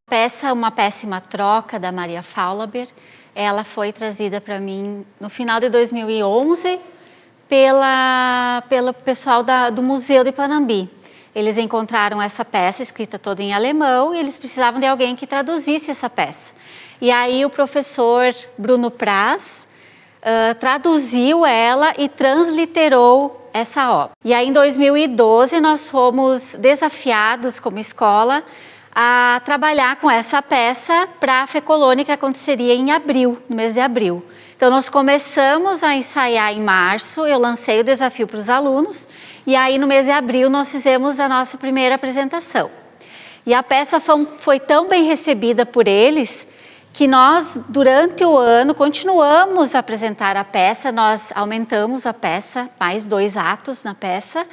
Speaker 5: Peça Uma Péssima Troca, da Maria Faulaber, ela foi trazida para mim no final de 2011 pelo pessoal do Museu de Panambi. Eles encontraram essa peça escrita toda em alemão e eles precisavam de alguém que traduzisse essa peça. E aí o professor Bruno Praz traduziu ela e transliterou essa obra. E aí em 2012 nós fomos desafiados como escola a trabalhar com essa peça para a FEColônia, que aconteceria em abril, no mês de abril. Então nós começamos a ensaiar em março, eu lancei o desafio para os alunos, e aí no mês de abril nós fizemos a nossa primeira apresentação. E a peça foi tão bem recebida por eles, que nós, durante o ano, continuamos a apresentar a peça, nós aumentamos a peça, mais 2 atos na peça.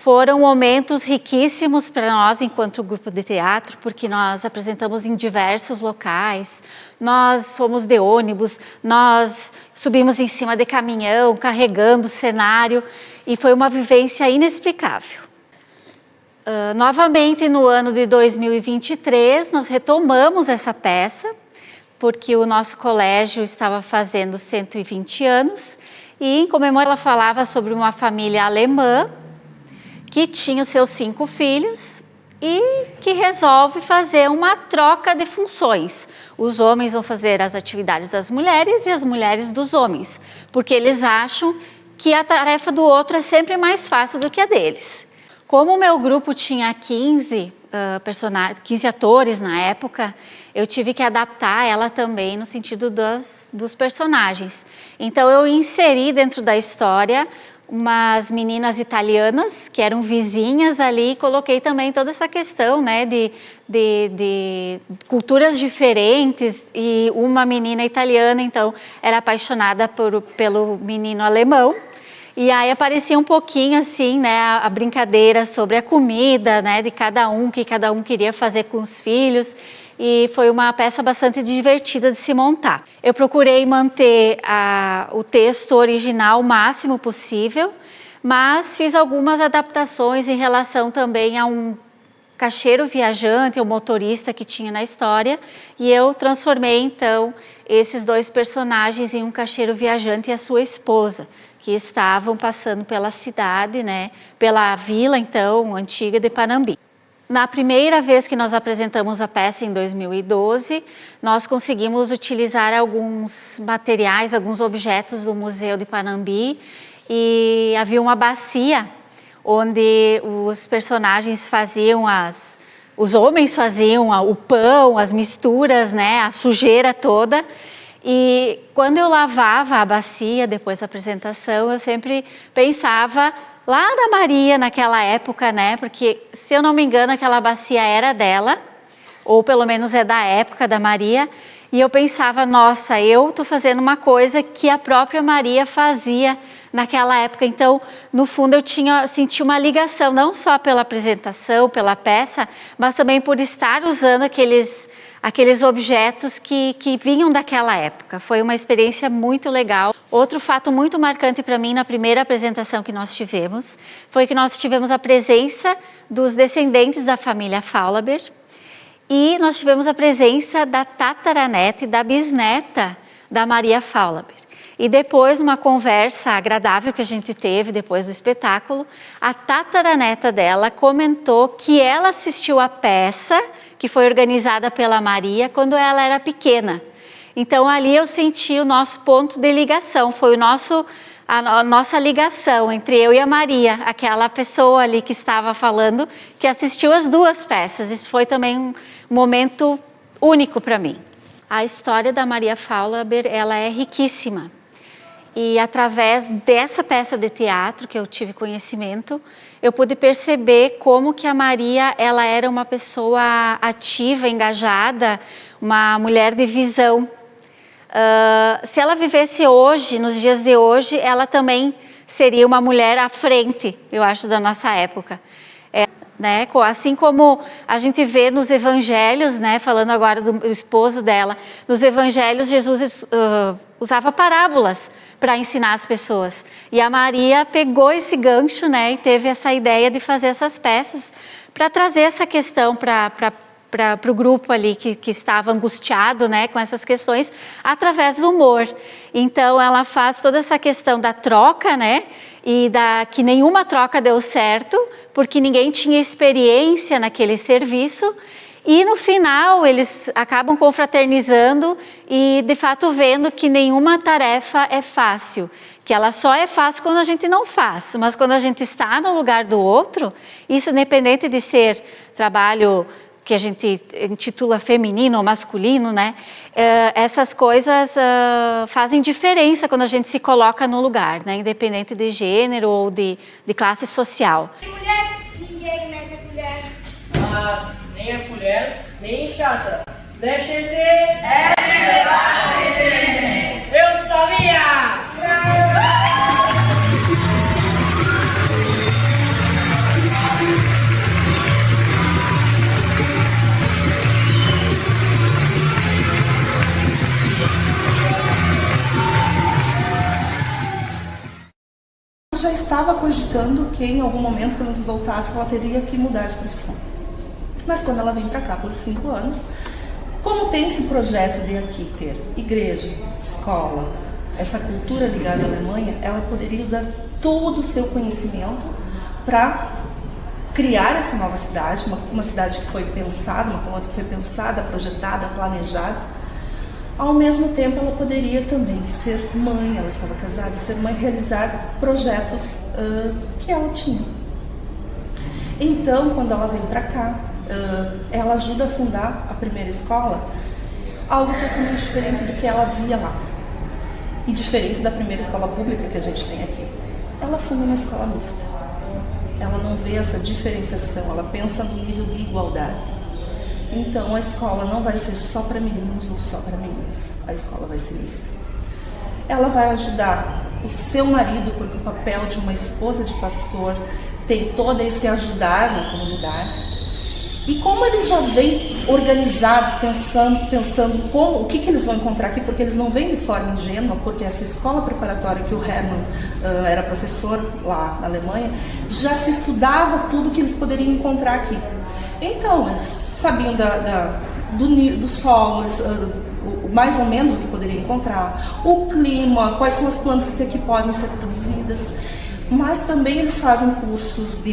Speaker 5: Foram momentos riquíssimos para nós enquanto grupo de teatro, porque nós apresentamos em diversos locais, nós fomos de ônibus, nós subimos em cima de caminhão, carregando o cenário, e foi uma vivência inexplicável. Novamente, no ano de 2023, nós retomamos essa peça, porque o nosso colégio estava fazendo 120 anos, e em comemoração ela falava sobre uma família alemã, que tinha os seus 5 filhos e que resolve fazer uma troca de funções. Os homens vão fazer as atividades das mulheres e as mulheres dos homens, porque eles acham que a tarefa do outro é sempre mais fácil do que a deles. Como o meu grupo tinha 15 atores na época, eu tive que adaptar ela também no sentido dos personagens. Então eu inseri dentro da história umas meninas italianas que eram vizinhas ali, e coloquei também toda essa questão, né, de culturas diferentes, e uma menina italiana, então, era apaixonada pelo menino alemão, e aí aparecia um pouquinho assim, né, a brincadeira sobre a comida, né, de cada um, que cada um queria fazer com os filhos, e foi uma peça bastante divertida de se montar. Eu procurei manter o texto original o máximo possível, mas fiz algumas adaptações em relação também a um caixeiro viajante, o motorista que tinha na história, e eu transformei então esses 2 personagens em um caixeiro viajante e a sua esposa, que estavam passando pela cidade, né, pela vila então antiga de Panambi. Na primeira vez que nós apresentamos a peça, em 2012, nós conseguimos utilizar alguns materiais, alguns objetos do Museu de Panambi, e havia uma bacia onde os personagens faziam os homens faziam o pão, as misturas, né, a sujeira toda. E quando eu lavava a bacia depois da apresentação, eu sempre pensava lá da Maria naquela época, né? Porque, se eu não me engano, aquela bacia era dela, ou pelo menos é da época da Maria. E eu pensava, nossa, eu estou fazendo uma coisa que a própria Maria fazia naquela época. Então, no fundo, eu senti uma ligação, não só pela apresentação, pela peça, mas também por estar usando aqueles objetos que vinham daquela época. Foi uma experiência muito legal. Outro fato muito marcante para mim na primeira apresentação que nós tivemos foi que nós tivemos a presença dos descendentes da família Faulhaber e nós tivemos a presença da tataraneta e da bisneta da Maria Faulhaber. E depois, numa conversa agradável que a gente teve depois do espetáculo, a tataraneta dela comentou que ela assistiu a peça que foi organizada pela Maria quando ela era pequena. Então ali eu senti o nosso ponto de ligação, foi a nossa ligação entre eu e a Maria, aquela pessoa ali que estava falando, que assistiu as duas peças. Isso foi também um momento único para mim. A história da Maria Faulhaber, ela é riquíssima. E através dessa peça de teatro que eu tive conhecimento, eu pude perceber como que a Maria, ela era uma pessoa ativa, engajada, uma mulher de visão. Se ela vivesse hoje, nos dias de hoje, ela também seria uma mulher à frente, eu acho, da nossa época. Né? Assim como a gente vê nos evangelhos, né? Falando agora do esposo dela, nos evangelhos Jesus usava parábolas para ensinar as pessoas. E a Maria pegou esse gancho, né, e teve essa ideia de fazer essas peças para trazer essa questão para o grupo ali que estava angustiado, né, com essas questões, através do humor. Então ela faz toda essa questão da troca, né, e que nenhuma troca deu certo, porque ninguém tinha experiência naquele serviço. E no final eles acabam confraternizando e de fato vendo que nenhuma tarefa é fácil, que ela só é fácil quando a gente não faz, mas quando a gente está no lugar do outro, isso independente de ser trabalho que a gente intitula feminino ou masculino, né? Essas coisas fazem diferença quando a gente se coloca no lugar, né? Independente de gênero ou de classe social.
Speaker 4: Mulher, ninguém mete a colher.
Speaker 6: Mas nem a colher, nem chata. Deixa eu ver. É verdade. Eu sabia.
Speaker 1: Já estava cogitando que em algum momento, quando eles voltassem, ela teria que mudar de profissão. Mas quando ela vem para cá, pelos 5 anos, como tem esse projeto de aqui ter igreja, escola, essa cultura ligada à Alemanha, ela poderia usar todo o seu conhecimento para criar essa nova cidade, uma cidade que foi pensada, uma colônia que foi pensada, projetada, planejada. Ao mesmo tempo, ela poderia também ser mãe, ela estava casada, ser mãe, realizar projetos que ela tinha. Então, quando ela vem para cá, ela ajuda a fundar a primeira escola, algo totalmente diferente do que ela via lá. E diferente da primeira escola pública que a gente tem aqui. Ela funda uma escola mista. Ela não vê essa diferenciação, ela pensa no nível de igualdade. Então, a escola não vai ser só para meninos ou só para meninas. A escola vai ser mista. Ela vai ajudar o seu marido, porque o papel de uma esposa de pastor tem todo esse ajudar na comunidade. E como eles já vêm organizados, pensando o que eles vão encontrar aqui, porque eles não vêm de forma ingênua, porque essa escola preparatória que o Hermann era professor lá na Alemanha, já se estudava tudo que eles poderiam encontrar aqui. Então, eles sabiam do solo, mais ou menos o que poderiam encontrar, o clima, quais são as plantas que aqui podem ser produzidas, mas também eles fazem cursos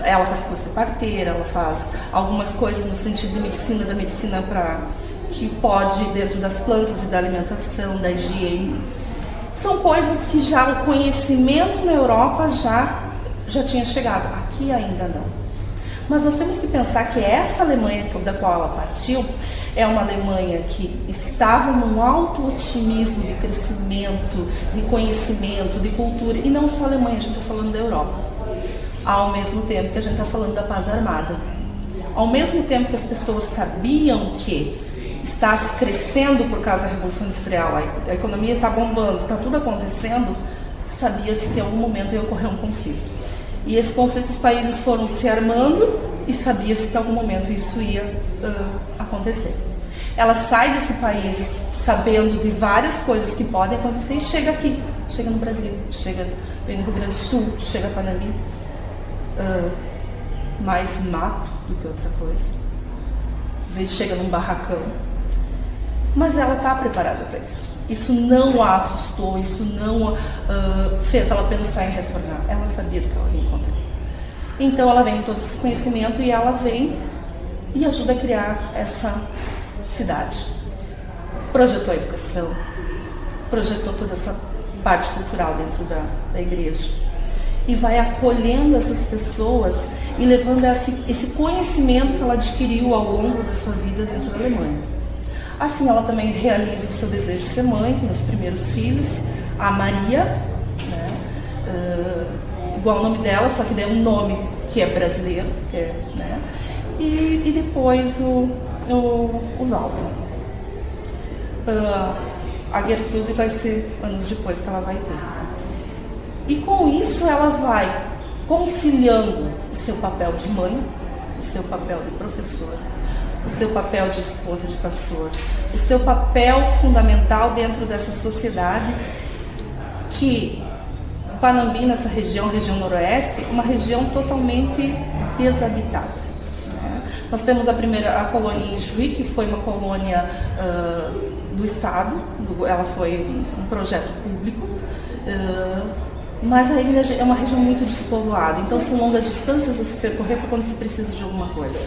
Speaker 1: ela faz curso de parteira, ela faz algumas coisas no sentido de medicina, da medicina que pode dentro das plantas e da alimentação, da higiene. São coisas que já o conhecimento na Europa já tinha chegado, aqui ainda não. Mas nós temos que pensar que essa Alemanha da qual ela partiu é uma Alemanha que estava num alto otimismo de crescimento, de conhecimento, de cultura, e não só a Alemanha, a gente está falando da Europa. Ao mesmo tempo que a gente está falando da paz armada. ao mesmo tempo que as pessoas sabiam que está se crescendo por causa da Revolução Industrial, a economia está bombando, está tudo acontecendo, sabia-se que em algum momento ia ocorrer um conflito. E esse conflito os países foram se armando e sabia-se que em algum momento isso ia acontecer. Ela sai desse país sabendo de várias coisas que podem acontecer e chega aqui, chega no Brasil, chega no Rio Grande do Sul, chega para Panambi. Mais mato do que outra coisa. Chega num barracão. Mas ela está preparada para isso. Isso não a assustou, isso não fez ela pensar em retornar. Ela sabia do que ela ia encontrar. Então ela vem com todo esse conhecimento e ela vem e ajuda a criar essa cidade. Projetou a educação, projetou toda essa parte cultural dentro da igreja. E vai acolhendo essas pessoas e levando esse conhecimento que ela adquiriu ao longo da sua vida dentro da Alemanha. Assim, ela também realiza o seu desejo de ser mãe, tem os primeiros filhos, a Maria, né? Igual o nome dela, só que daí um nome que é brasileiro, né? E depois o Walter. A Gertrude vai ser anos depois que ela vai ter. E com isso ela vai conciliando o seu papel de mãe, o seu papel de professora, o seu papel de esposa de pastor, o seu papel fundamental dentro dessa sociedade que Panambi, nessa região noroeste, uma região totalmente desabitada. Né? Nós temos a colônia em Juí, que foi uma colônia do Estado, ela foi um projeto público, mas a igreja é uma região muito despovoada, então são longas distâncias a se percorrer para quando se precisa de alguma coisa.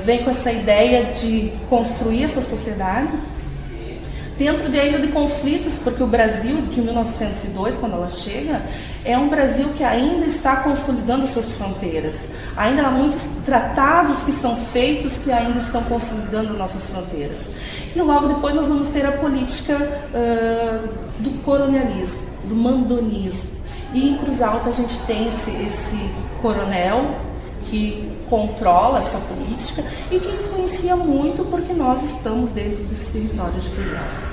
Speaker 1: Vem com essa ideia de construir essa sociedade dentro ainda de conflitos, porque o Brasil de 1902, quando ela chega, é um Brasil que ainda está consolidando suas fronteiras. Ainda há muitos tratados que são feitos que ainda estão consolidando nossas fronteiras. E logo depois nós vamos ter a política do colonialismo, do mandonismo. E em Cruz Alta a gente tem esse coronel que controla essa política e que influencia muito porque nós estamos dentro desse território de Cruz Alta.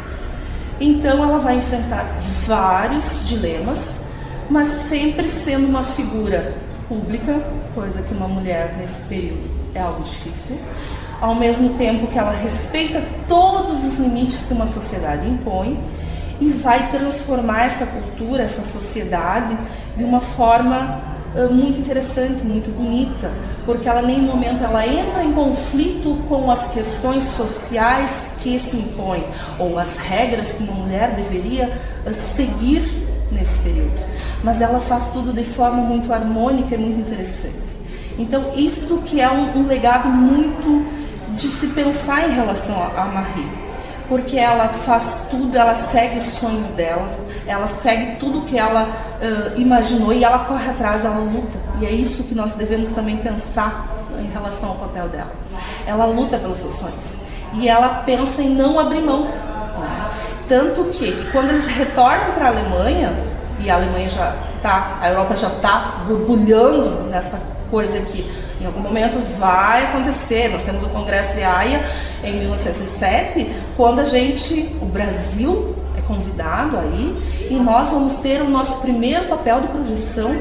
Speaker 1: Então ela vai enfrentar vários dilemas, mas sempre sendo uma figura pública, coisa que uma mulher nesse período é algo difícil, ao mesmo tempo que ela respeita todos os limites que uma sociedade impõe e vai transformar essa cultura, essa sociedade de uma forma muito interessante, muito bonita, porque ela em nenhum momento ela entra em conflito com as questões sociais que se impõem, ou as regras que uma mulher deveria seguir nesse período. Mas ela faz tudo de forma muito harmônica e muito interessante. Então isso que é um legado muito de se pensar em relação a Marie. Porque ela faz tudo, ela segue os sonhos dela, ela segue tudo que ela imaginou e ela corre atrás, ela luta. E é isso que nós devemos também pensar em relação ao papel dela. Ela luta pelos seus sonhos e ela pensa em não abrir mão. Né? Tanto que quando eles retornam para a Alemanha, e a Alemanha a Europa já está borbulhando nessa coisa que em algum momento vai acontecer. Nós temos o Congresso de Haia em 1907, quando o Brasil é convidado aí, e nós vamos ter o nosso primeiro papel de projeção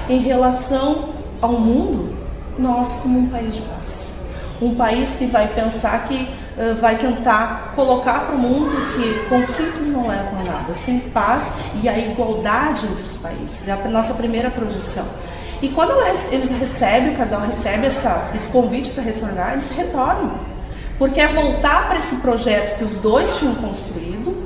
Speaker 1: em relação ao mundo, nós como um país de paz. Um país que vai pensar que vai tentar colocar para o mundo que conflitos não levam a nada, sem paz e a igualdade entre os países. É a nossa primeira projeção. E quando o casal recebe esse convite para retornar, eles retornam. Porque é voltar para esse projeto que os dois tinham construído,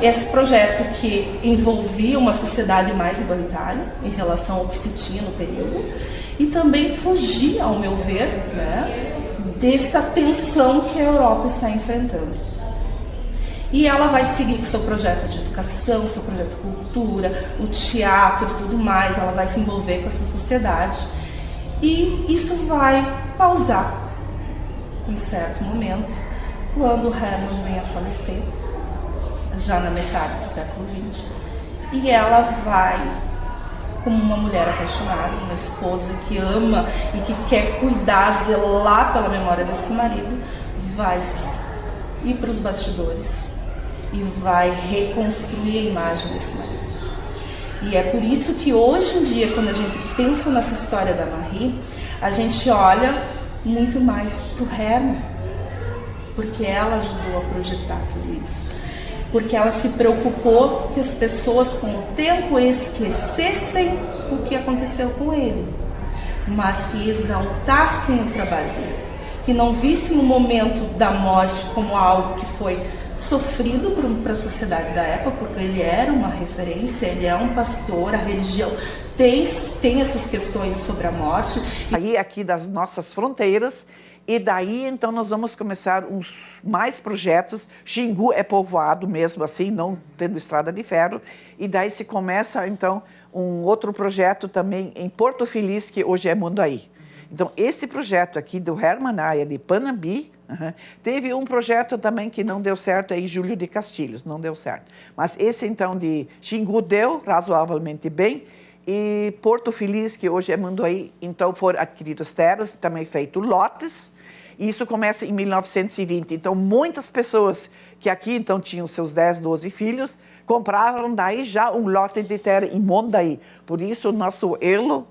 Speaker 1: esse projeto que envolvia uma sociedade mais igualitária em relação ao que se tinha no período, e também fugir, ao meu ver, né, dessa tensão que a Europa está enfrentando. E ela vai seguir com o seu projeto de educação, seu projeto de cultura, o teatro e tudo mais. Ela vai se envolver com essa sociedade. E isso vai pausar em certo momento, quando Hermann vem a falecer, já na metade do século XX. E ela vai como uma mulher apaixonada, uma esposa que ama e que quer cuidar, zelar pela memória desse marido, vai ir para os bastidores e vai reconstruir a imagem desse marido. E é por isso que hoje em dia, quando a gente pensa nessa história da Marie, a gente olha muito mais para o Herman, porque ela ajudou a projetar tudo isso. Porque ela se preocupou que as pessoas com o tempo esquecessem o que aconteceu com ele, mas que exaltassem o trabalho dele, que não vissem o momento da morte como algo que foi sofrido para a sociedade da época, porque ele era uma referência, ele é um pastor, a religião tem essas questões sobre a morte.
Speaker 2: Aí aqui das nossas fronteiras, e daí então nós vamos começar mais projetos. Xingu é povoado mesmo assim, não tendo estrada de ferro, e daí se começa então um outro projeto também em Porto Feliz, que hoje é Mundaí. Então esse projeto aqui do Herman Naya de Panambi, teve um projeto também que não deu certo em Júlio de Castilhos, não deu certo. Mas esse então de Xingu deu razoavelmente bem, e Porto Feliz, que hoje é Mundaí, então foram adquiridas terras, também feito lotes. E isso começa em 1920. Então, muitas pessoas que aqui então tinham seus 10, 12 filhos, compraram daí já um lote de terra em Mundaí. Por isso, o nosso elo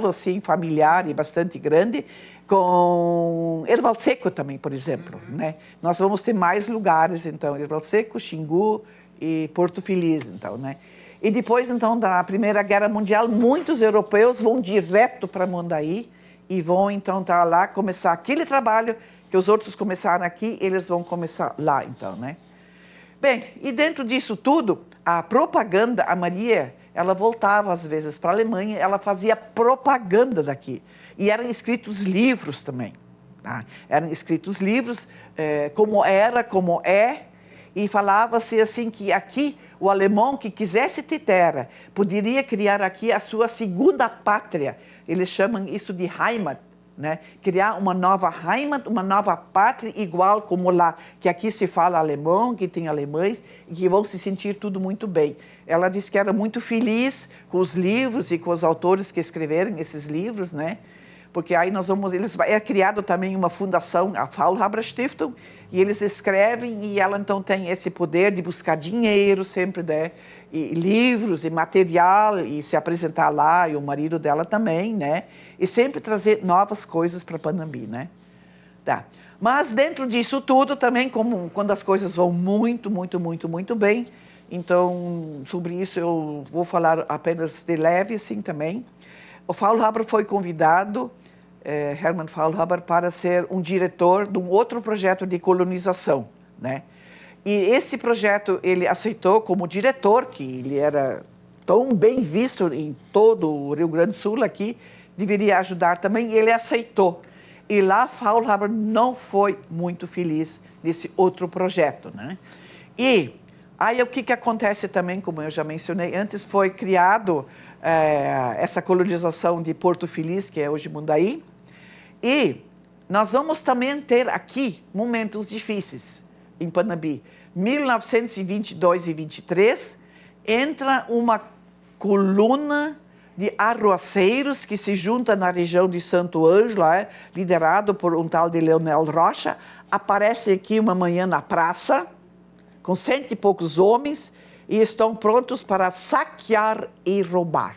Speaker 2: assim, familiar e bastante grande, com Erval Seco também, por exemplo. Né? Nós vamos ter mais lugares, então, Erval Seco, Xingu e Porto Feliz, então, né? E depois, então, da Primeira Guerra Mundial, muitos europeus vão direto para Mundaí, e vão então estar lá, começar aquele trabalho que os outros começaram aqui, eles vão começar lá então, né? Bem, e dentro disso tudo, a propaganda, a Maria, ela voltava às vezes para a Alemanha, ela fazia propaganda daqui. E eram escritos livros também, tá? Eram escritos livros, como era, como é, e falava-se assim que aqui o alemão que quisesse ter terra poderia criar aqui a sua segunda pátria. Eles chamam isso de Heimat, né? Criar uma nova Heimat, uma nova pátria igual como lá, que aqui se fala alemão, que tem alemães, e que vão se sentir tudo muito bem. Ela disse que era muito feliz com os livros e com os autores que escreveram esses livros, né? Porque aí é criado também uma fundação, a Faulhaber Stiftung, e eles escrevem, e ela então tem esse poder de buscar dinheiro sempre, né? E livros e material, e se apresentar lá, e o marido dela também, né? E sempre trazer novas coisas para Panambi, né? Tá. Mas dentro disso tudo também, como quando as coisas vão muito, muito, muito, muito bem, então sobre isso eu vou falar apenas de leve assim também. O Faulhaber foi convidado, Herman Faulhaber, para ser um diretor de um outro projeto de colonização, né? E esse projeto ele aceitou como diretor, que ele era tão bem visto em todo o Rio Grande do Sul aqui, deveria ajudar também, e ele aceitou. E lá Faulhaber não foi muito feliz nesse outro projeto, né? E aí o que acontece também, como eu já mencionei antes, foi criado essa colonização de Porto Feliz, que é hoje Mundaí, e nós vamos também ter aqui momentos difíceis em Panambi. 1922 e 23, entra uma coluna de arruaceiros que se junta na região de Santo Ângelo, liderado por um tal de Leonel Rocha, aparece aqui uma manhã na praça, com 100 e poucos homens, e estão prontos para saquear e roubar.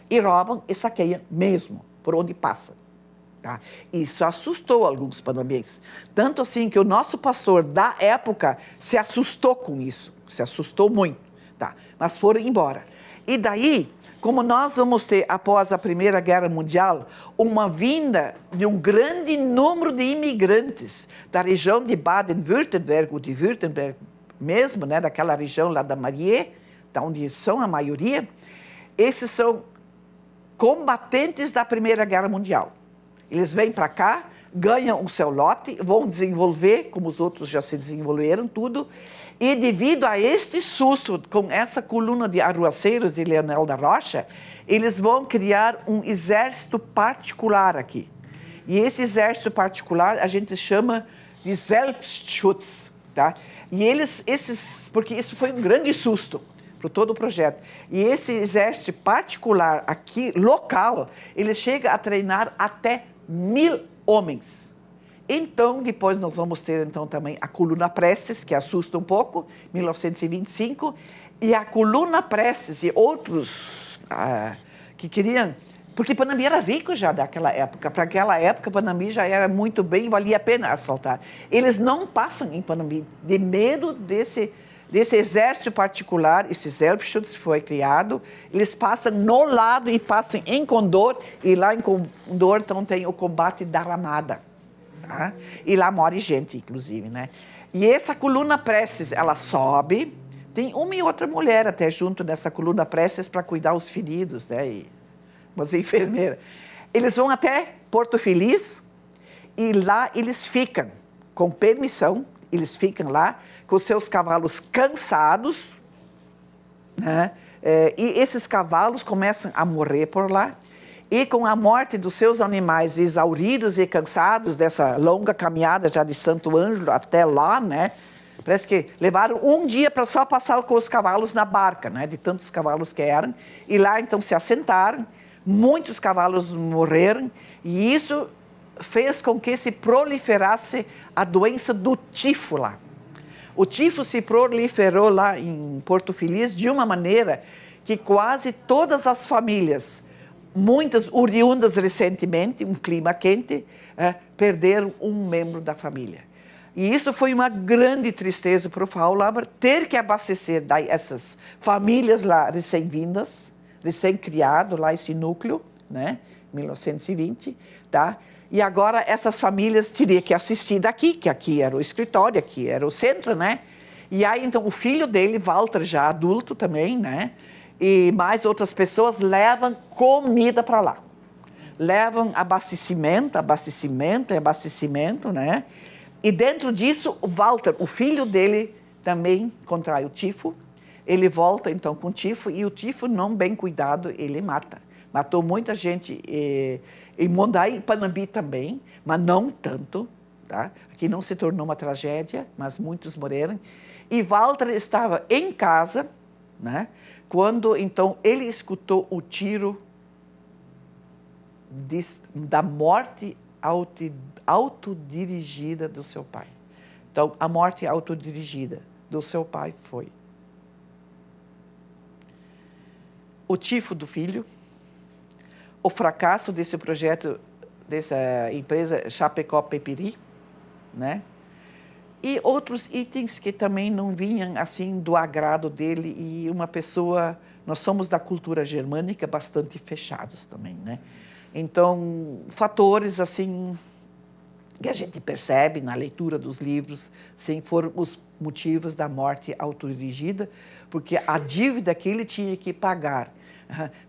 Speaker 2: E roubam e saqueiam mesmo, por onde passa. Tá? Isso assustou alguns panamenses. Tanto assim que o nosso pastor da época se assustou com isso. Se assustou muito. Tá? Mas foram embora. E daí, como nós vamos ter, após a Primeira Guerra Mundial, uma vinda de um grande número de imigrantes da região de Baden-Württemberg, ou de Württemberg mesmo, né, daquela região lá da Marie, da onde são a maioria, esses são combatentes da Primeira Guerra Mundial. Eles vêm para cá, ganham o seu lote, vão desenvolver, como os outros já se desenvolveram, tudo. E devido a este susto, com essa coluna de arruaceiros de Leonel da Rocha, eles vão criar um exército particular aqui. E esse exército particular a gente chama de Selbstschutz, tá? E porque isso foi um grande susto. para todo o projeto. E esse exército particular aqui, local, ele chega a treinar até 1.000 homens. Então, depois nós vamos ter então também a Coluna Prestes, que assusta um pouco, 1925, e a Coluna Prestes e outros que queriam... Porque Panambi era rico já daquela época. Para aquela época, Panambi já era muito bem, valia a pena assaltar. Eles não passam em Panambi de medo desse exército particular. Esse exército foi criado. Eles passam no lado e passam em Condor. E lá em Condor então, tem o combate da Ramada. Tá? E lá morre gente, inclusive, né? E essa Coluna Prestes, ela sobe. Tem uma e outra mulher até junto dessa Coluna Prestes para cuidar os feridos, né? Mas enfermeira. Eles vão até Porto Feliz e lá eles ficam, com permissão, eles ficam lá com seus cavalos cansados, né? E esses cavalos começam a morrer por lá. E com a morte dos seus animais exauridos e cansados dessa longa caminhada já de Santo Ângelo até lá, né? Parece que levaram um dia para só passar com os cavalos na barca, né? De tantos cavalos que eram. E lá então se assentaram. Muitos cavalos morreram e isso fez com que se proliferasse a doença do tifo lá. O tifo se proliferou lá em Porto Feliz de uma maneira que quase todas as famílias, muitas oriundas recentemente, um clima quente, perderam um membro da família. E isso foi uma grande tristeza para o Faulhaber, ter que abastecer essas famílias lá recém-vindas, recém-criado lá esse núcleo, né, 1920, tá? E agora essas famílias teriam que assistir daqui, que aqui era o escritório, aqui era o centro, né? E aí então o filho dele, Walter, já adulto também, né? E mais outras pessoas levam comida para lá. Levam abastecimento, né? E dentro disso, o Walter, o filho dele, também contrai o tifo. Ele volta então com tifo e o tifo, não bem cuidado, ele mata. Matou muita gente em Mondaí e Panambi também, mas não tanto. Tá? Aqui não se tornou uma tragédia, mas muitos morreram. E Walter estava em casa, né, quando então ele escutou o tiro da morte autodirigida do seu pai. Então, a morte autodirigida do seu pai foi o tifo do filho, o fracasso desse projeto, dessa empresa Chapecó Pepiri, né? E outros itens que também não vinham assim do agrado dele e uma pessoa, nós somos da cultura germânica bastante fechados também, né? Então, fatores assim que a gente percebe na leitura dos livros, sem foram os motivos da morte autodirigida, porque a dívida que ele tinha que pagar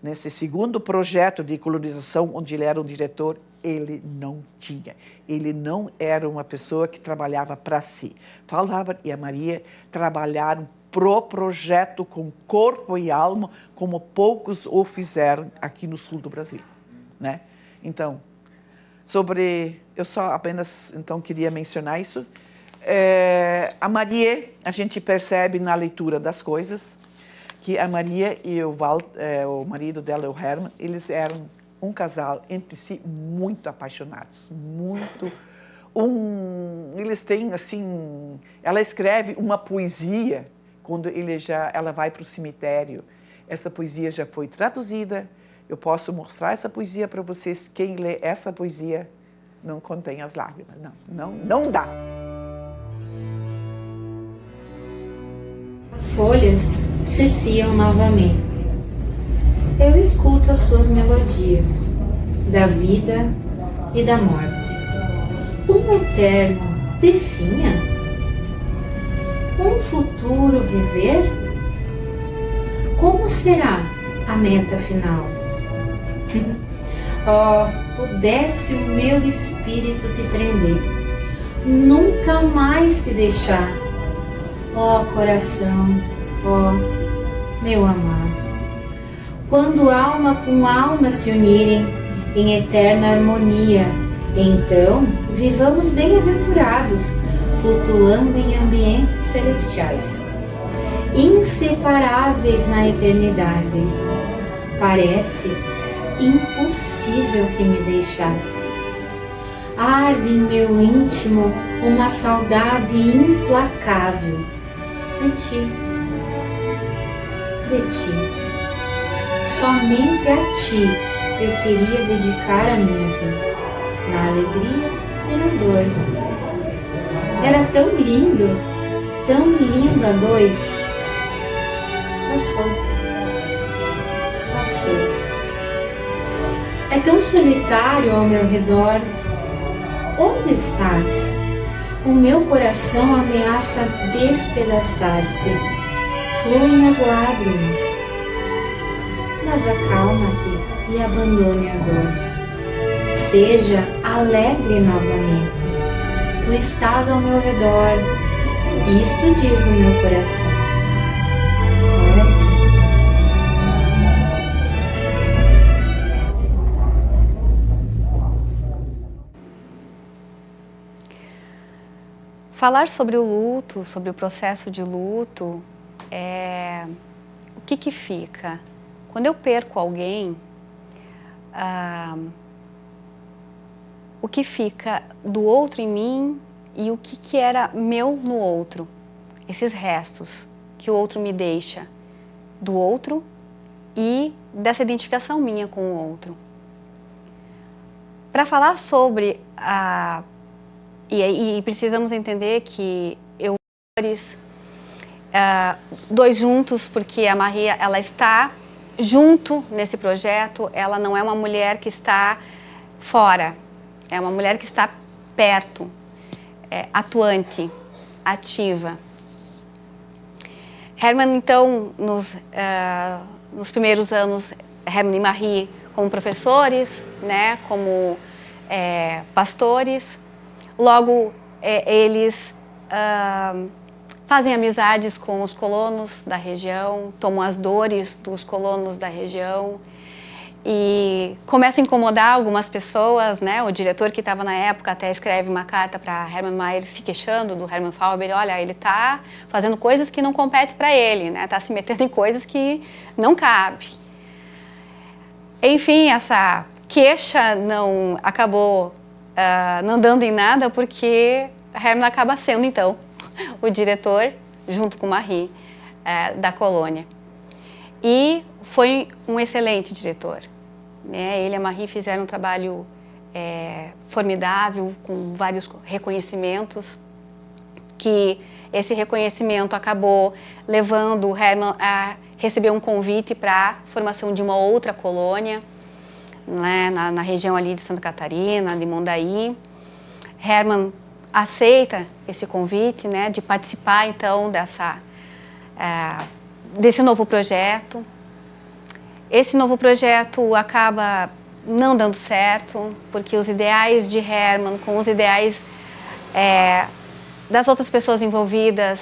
Speaker 2: nesse segundo projeto de colonização, onde ele era um diretor, ele não tinha. Ele não era uma pessoa que trabalhava para si. Faulhaber e a Maria trabalharam pro projeto com corpo e alma, como poucos o fizeram aqui no sul do Brasil, né? Então, eu só apenas então queria mencionar isso. A Maria, a gente percebe na leitura das coisas que a Maria e o marido dela, o Hermann, eles eram um casal entre si muito apaixonados, eles têm assim, ela escreve uma poesia quando ela vai para o cemitério. Essa poesia já foi traduzida. Eu posso mostrar essa poesia para vocês. Quem lê essa poesia não contém as lágrimas. Não dá.
Speaker 7: As folhas cessiam novamente. Eu escuto as suas melodias, da vida e da morte. Um eterno definha? Um futuro rever? Como será a meta final? Oh, pudesse o meu espírito te prender, nunca mais te deixar. Oh, coração, oh, meu amado. Quando alma com alma se unirem em eterna harmonia, então vivamos bem-aventurados, flutuando em ambientes celestiais. inseparáveis na eternidade. Parece impossível que me deixaste. Arde em meu íntimo uma saudade implacável de ti. Somente a ti eu queria dedicar a minha vida, na alegria e na dor. Era tão lindo a dois. Passou. É tão solitário ao meu redor. Onde estás? O meu coração ameaça despedaçar-se. Fluem as lágrimas. Mas acalma-te e abandone a dor. Seja alegre novamente. Tu estás ao meu redor. Isto diz o meu coração. Ora sim.
Speaker 8: Falar sobre o luto, sobre o processo de luto, o que fica? Quando eu perco alguém, o que fica do outro em mim e o que era meu no outro? Esses restos que o outro me deixa do outro e dessa identificação minha com o outro. Para falar sobre E precisamos entender que dois juntos, porque a Maria, ela está junto nesse projeto, ela não é uma mulher que está fora, é uma mulher que está perto, atuante, ativa. Herman, então, nos primeiros anos, Herman e Marie como professores, né, como pastores. Logo, eles fazem amizades com os colonos da região, tomam as dores dos colonos da região e começa a incomodar algumas pessoas, né? O diretor que estava na época até escreve uma carta para Hermann Maier se queixando do Hermann Faulber. Olha, ele está fazendo coisas que não competem para ele, né? Está se metendo em coisas que não cabe. Enfim, essa queixa não acabou não dando em nada, porque Hermann acaba sendo, então, o diretor, junto com Marie, da colônia. E foi um excelente diretor, né? Ele e a Marie fizeram um trabalho formidável, com vários reconhecimentos, que esse reconhecimento acabou levando o Hermann a receber um convite para a formação de uma outra colônia, né, na região ali de Santa Catarina, de Mondaí. Hermann aceita esse convite, né, de participar então desse novo projeto. Esse novo projeto acaba não dando certo, porque os ideais de Hermann com os ideais das outras pessoas envolvidas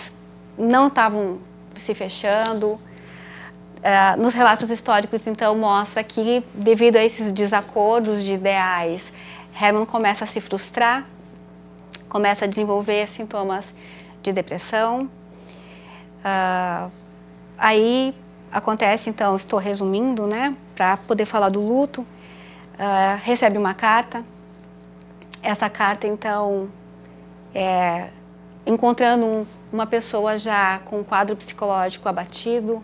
Speaker 8: não estavam se fechando. Nos relatos históricos, então, mostra que, devido a esses desacordos de ideais, Hermann começa a se frustrar, começa a desenvolver sintomas de depressão. Aí acontece, então, estou resumindo, né, para poder falar do luto, recebe uma carta. Essa carta, então, encontrando uma pessoa já com um quadro psicológico abatido,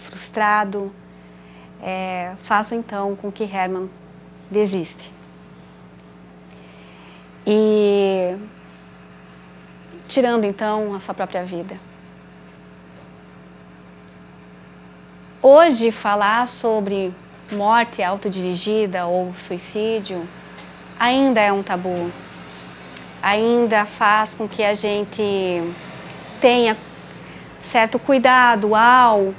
Speaker 8: frustrado, faço então com que Hermann desiste. E tirando então a sua própria vida. Hoje, falar sobre morte autodirigida ou suicídio ainda é um tabu. Ainda faz com que a gente tenha certo cuidado ao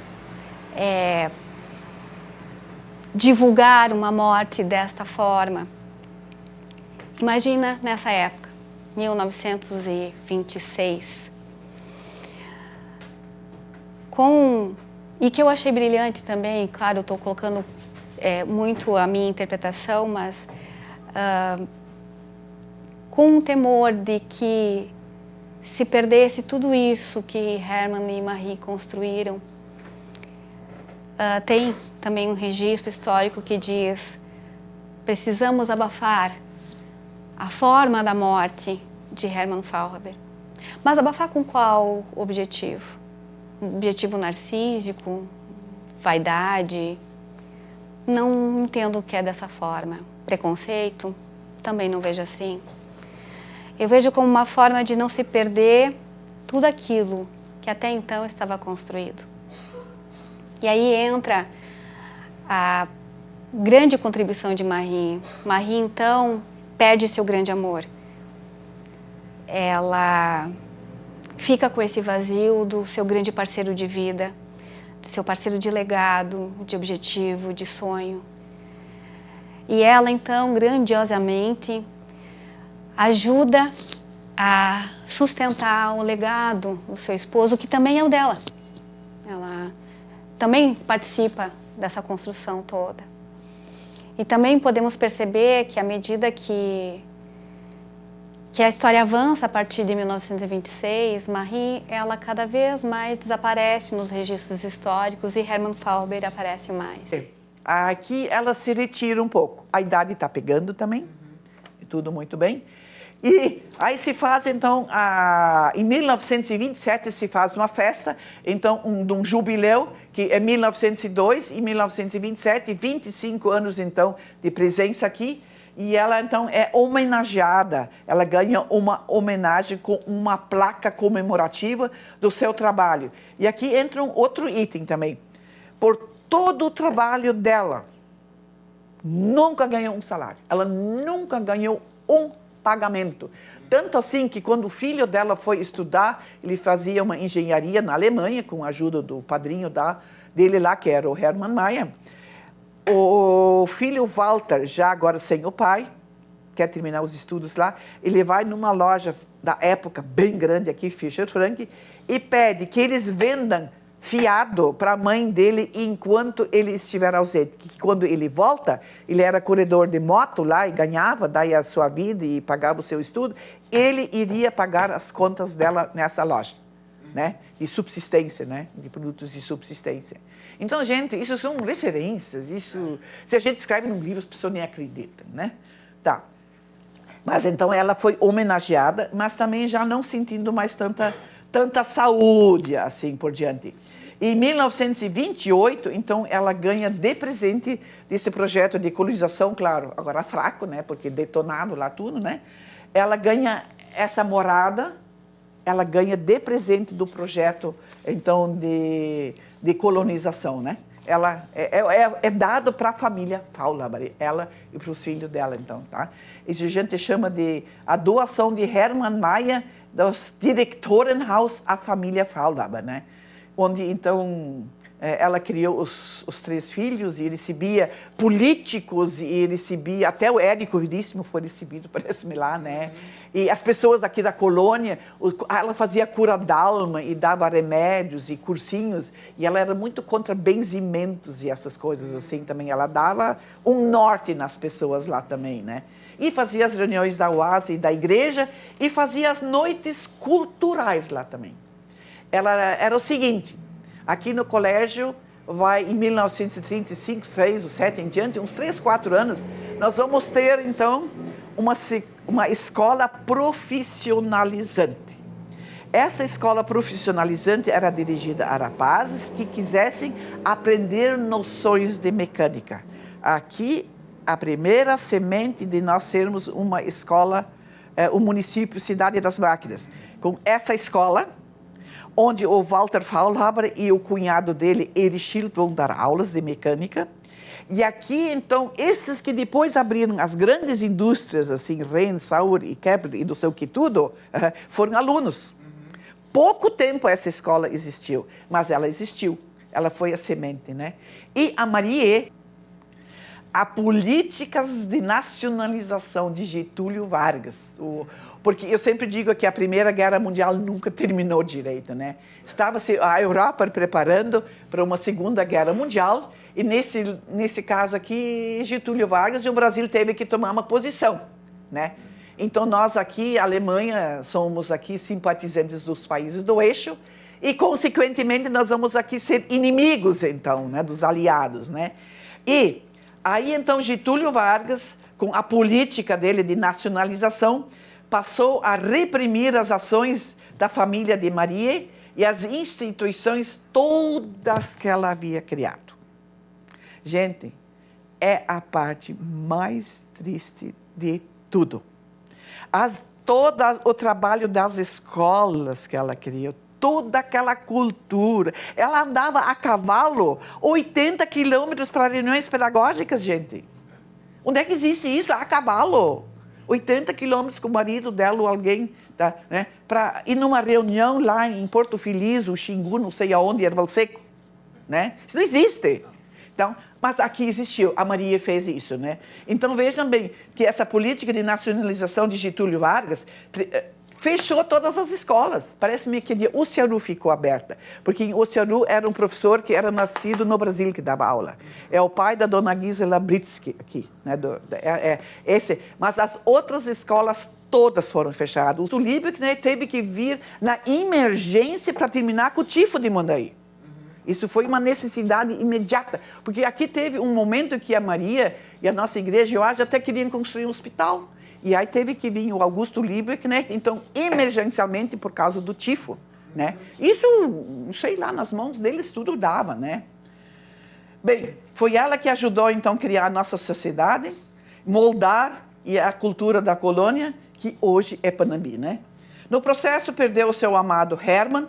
Speaker 8: divulgar uma morte desta forma. Imagina nessa época, 1926, e que eu achei brilhante também, claro, eu estou colocando muito a minha interpretação, mas com o temor de que se perdesse tudo isso que Hermann e Marie construíram. Tem também um registro histórico que diz: precisamos abafar a forma da morte de Hermann Faulhaber. Mas abafar com qual objetivo? Um objetivo narcísico? Vaidade? Não entendo que é dessa forma. Preconceito? Também não vejo assim. Eu vejo como uma forma de não se perder tudo aquilo que até então estava construído. E aí entra a grande contribuição de Marie. Marie, então, perde seu grande amor. Ela fica com esse vazio do seu grande parceiro de vida, do seu parceiro de legado, de objetivo, de sonho. E ela, então, grandiosamente ajuda a sustentar o legado do seu esposo, que também é o dela. Ela também participa dessa construção toda. E também podemos perceber que à medida que a história avança a partir de 1926, Marie, ela cada vez mais desaparece nos registros históricos e Hermann Faulhaber aparece mais.
Speaker 2: Aqui ela se retira um pouco. A idade está pegando também, tudo muito bem. E aí se faz, então, em 1927 se faz uma festa, então, de um jubileu, que é 1902 e 1927, 25 anos, então, de presença aqui. E ela, então, é homenageada, ela ganha uma homenagem com uma placa comemorativa do seu trabalho. E aqui entra um outro item também. Por todo o trabalho dela, nunca ganhou um salário. Ela nunca ganhou um pagamento. Tanto assim que quando o filho dela foi estudar, ele fazia uma engenharia na Alemanha, com a ajuda do padrinho dele lá, que era o Hermann Mayer. O filho Walter, já agora sem o pai, quer terminar os estudos lá, ele vai numa loja da época, bem grande aqui, Fischer Frank, e pede que eles vendam fiado para a mãe dele enquanto ele estiver ausente. Que quando ele volta, ele era corredor de moto lá e ganhava daí a sua vida e pagava o seu estudo, ele iria pagar as contas dela nessa loja, né? De subsistência, né? De produtos de subsistência. Então, gente, isso são referências, isso... Se a gente escreve num livro, as pessoas nem acreditam, né? Tá. Mas então ela foi homenageada, mas também já não sentindo mais tanta saúde, assim por diante. Em 1928, então, ela ganha de presente desse projeto de colonização, claro, agora fraco, né? Porque detonado lá tudo, né? Ela ganha essa morada, ela ganha de presente do projeto, então, de colonização, né? Ela é dado para a família Faulhaber, ela e para os filhos dela, então, tá? Isso a gente chama de a doação de Hermann Mayer dos Direktorenhaus à família Faulhaber, né? Onde, então, ela criou os 3 filhos e recebia políticos e recebia, até o Érico Veríssimo foi recebido, parece-me lá, né? E as pessoas aqui da colônia, ela fazia cura d'alma e dava remédios e cursinhos, e ela era muito contra benzimentos e essas coisas assim também. Ela dava um norte nas pessoas lá também, né? E fazia as reuniões da UASA e da igreja e fazia as noites culturais lá também. Ela era o seguinte, aqui no colégio, vai em 1935, 6 ou 7 em diante, uns 3, 4 anos, nós vamos ter, então, uma escola profissionalizante. Essa escola profissionalizante era dirigida a rapazes que quisessem aprender noções de mecânica. Aqui, a primeira semente de nós sermos uma escola, o município Cidade das Máquinas. Com essa escola, onde o Walter Faulhaber e o cunhado dele, Erich Schild, vão dar aulas de mecânica. E aqui, então, esses que depois abriram as grandes indústrias, assim, Rhein, Sauer e Kepler e não sei o que tudo, foram alunos. Pouco tempo essa escola existiu, mas ela existiu. Ela foi a semente, né? E a Marie, a políticas de nacionalização de Getúlio Vargas, porque eu sempre digo que a Primeira Guerra Mundial nunca terminou direito, né? Estava-se a Europa preparando para uma Segunda Guerra Mundial, e nesse caso aqui, Getúlio Vargas e o Brasil teve que tomar uma posição, né? Então nós aqui, Alemanha, somos aqui simpatizantes dos países do eixo e, consequentemente, nós vamos aqui ser inimigos, então, né, dos aliados, né? E aí, então, Getúlio Vargas, com a política dele de nacionalização, passou a reprimir as ações da família de Maria e as instituições todas que ela havia criado. Gente, é a parte mais triste de tudo. Todo o trabalho das escolas que ela criou, toda aquela cultura. Ela andava a cavalo 80 quilômetros para reuniões pedagógicas, gente. Onde é que existe isso? A cavalo. 80 quilômetros com o marido dela ou alguém, tá, né, para ir numa reunião lá em Porto Feliz, o Xingu, não sei aonde, Erval Seco, né? Isso não existe. Então, mas aqui existiu, a Maria fez isso, né? Então vejam bem que essa política de nacionalização de Getúlio Vargas fechou todas as escolas. Parece-me que de Uciaru ficou aberta, porque em Uciaru era um professor que era nascido no Brasil que dava aula. É o pai da dona Gisela Britsky aqui, né? Mas as outras escolas todas foram fechadas. O Liebig, né, teve que vir na emergência para terminar com o tifo de Mundaí. Isso foi uma necessidade imediata, porque aqui teve um momento que a Maria e a nossa igreja, eu acho, até queriam construir um hospital. E aí teve que vir o Augusto Liebig, né? Então, emergencialmente, por causa do tifo, né? Isso, sei lá, nas mãos deles tudo dava, né? Bem, foi ela que ajudou, então, a criar a nossa sociedade, moldar a cultura da colônia, que hoje é Panambi, né? No processo, perdeu o seu amado Herman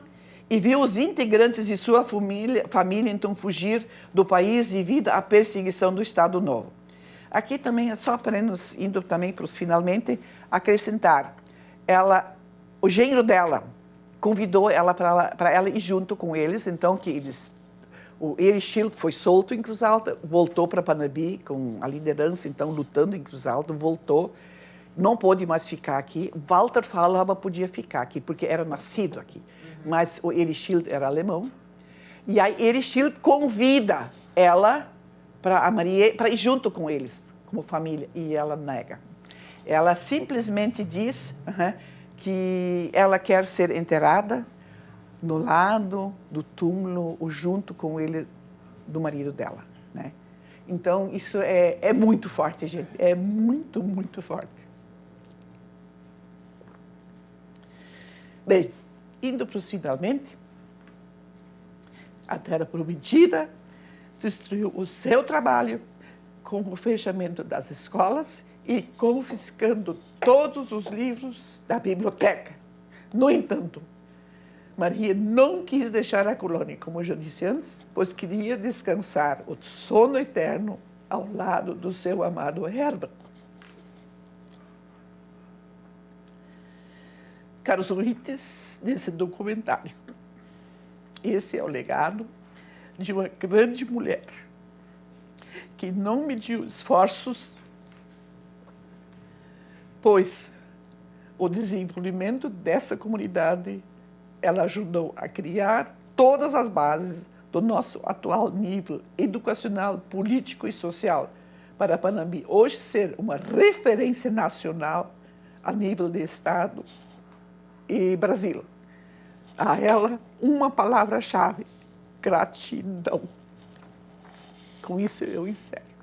Speaker 2: e viu os integrantes de sua família então, fugir do país devido à perseguição do Estado Novo. Aqui também é só para nos indo também para os finalmente acrescentar. O genro dela convidou ela para ela ir junto com eles, então que o Erich Schild foi solto em Cruz Alta, voltou para Panambi com a liderança, então lutando em Cruz Alta, voltou, não pôde mais ficar aqui. Walter Faulhaber podia ficar aqui porque era nascido aqui, mas o Erich Schild era alemão. E aí Erich Schild convida ela para a Maria para ir junto com eles, como família, e ela nega. Ela simplesmente diz que ela quer ser enterrada no lado do túmulo, junto com ele, do marido dela, né? Então, isso é muito forte, gente. É muito, muito forte. Bem, indo para os finalmente, a Terra Prometida destruiu o seu trabalho com o fechamento das escolas e confiscando todos os livros da biblioteca. No entanto, Maria não quis deixar a colônia, como eu já disse antes, pois queria descansar o sono eterno ao lado do seu amado Herbert. Caros ouvintes desse documentário, esse é o legado de uma grande mulher que não mediu esforços, pois o desenvolvimento dessa comunidade ela ajudou a criar todas as bases do nosso atual nível educacional, político e social para Panambi hoje ser uma referência nacional a nível de Estado e Brasil. A ela, uma palavra-chave: gratidão. Com isso eu encerro.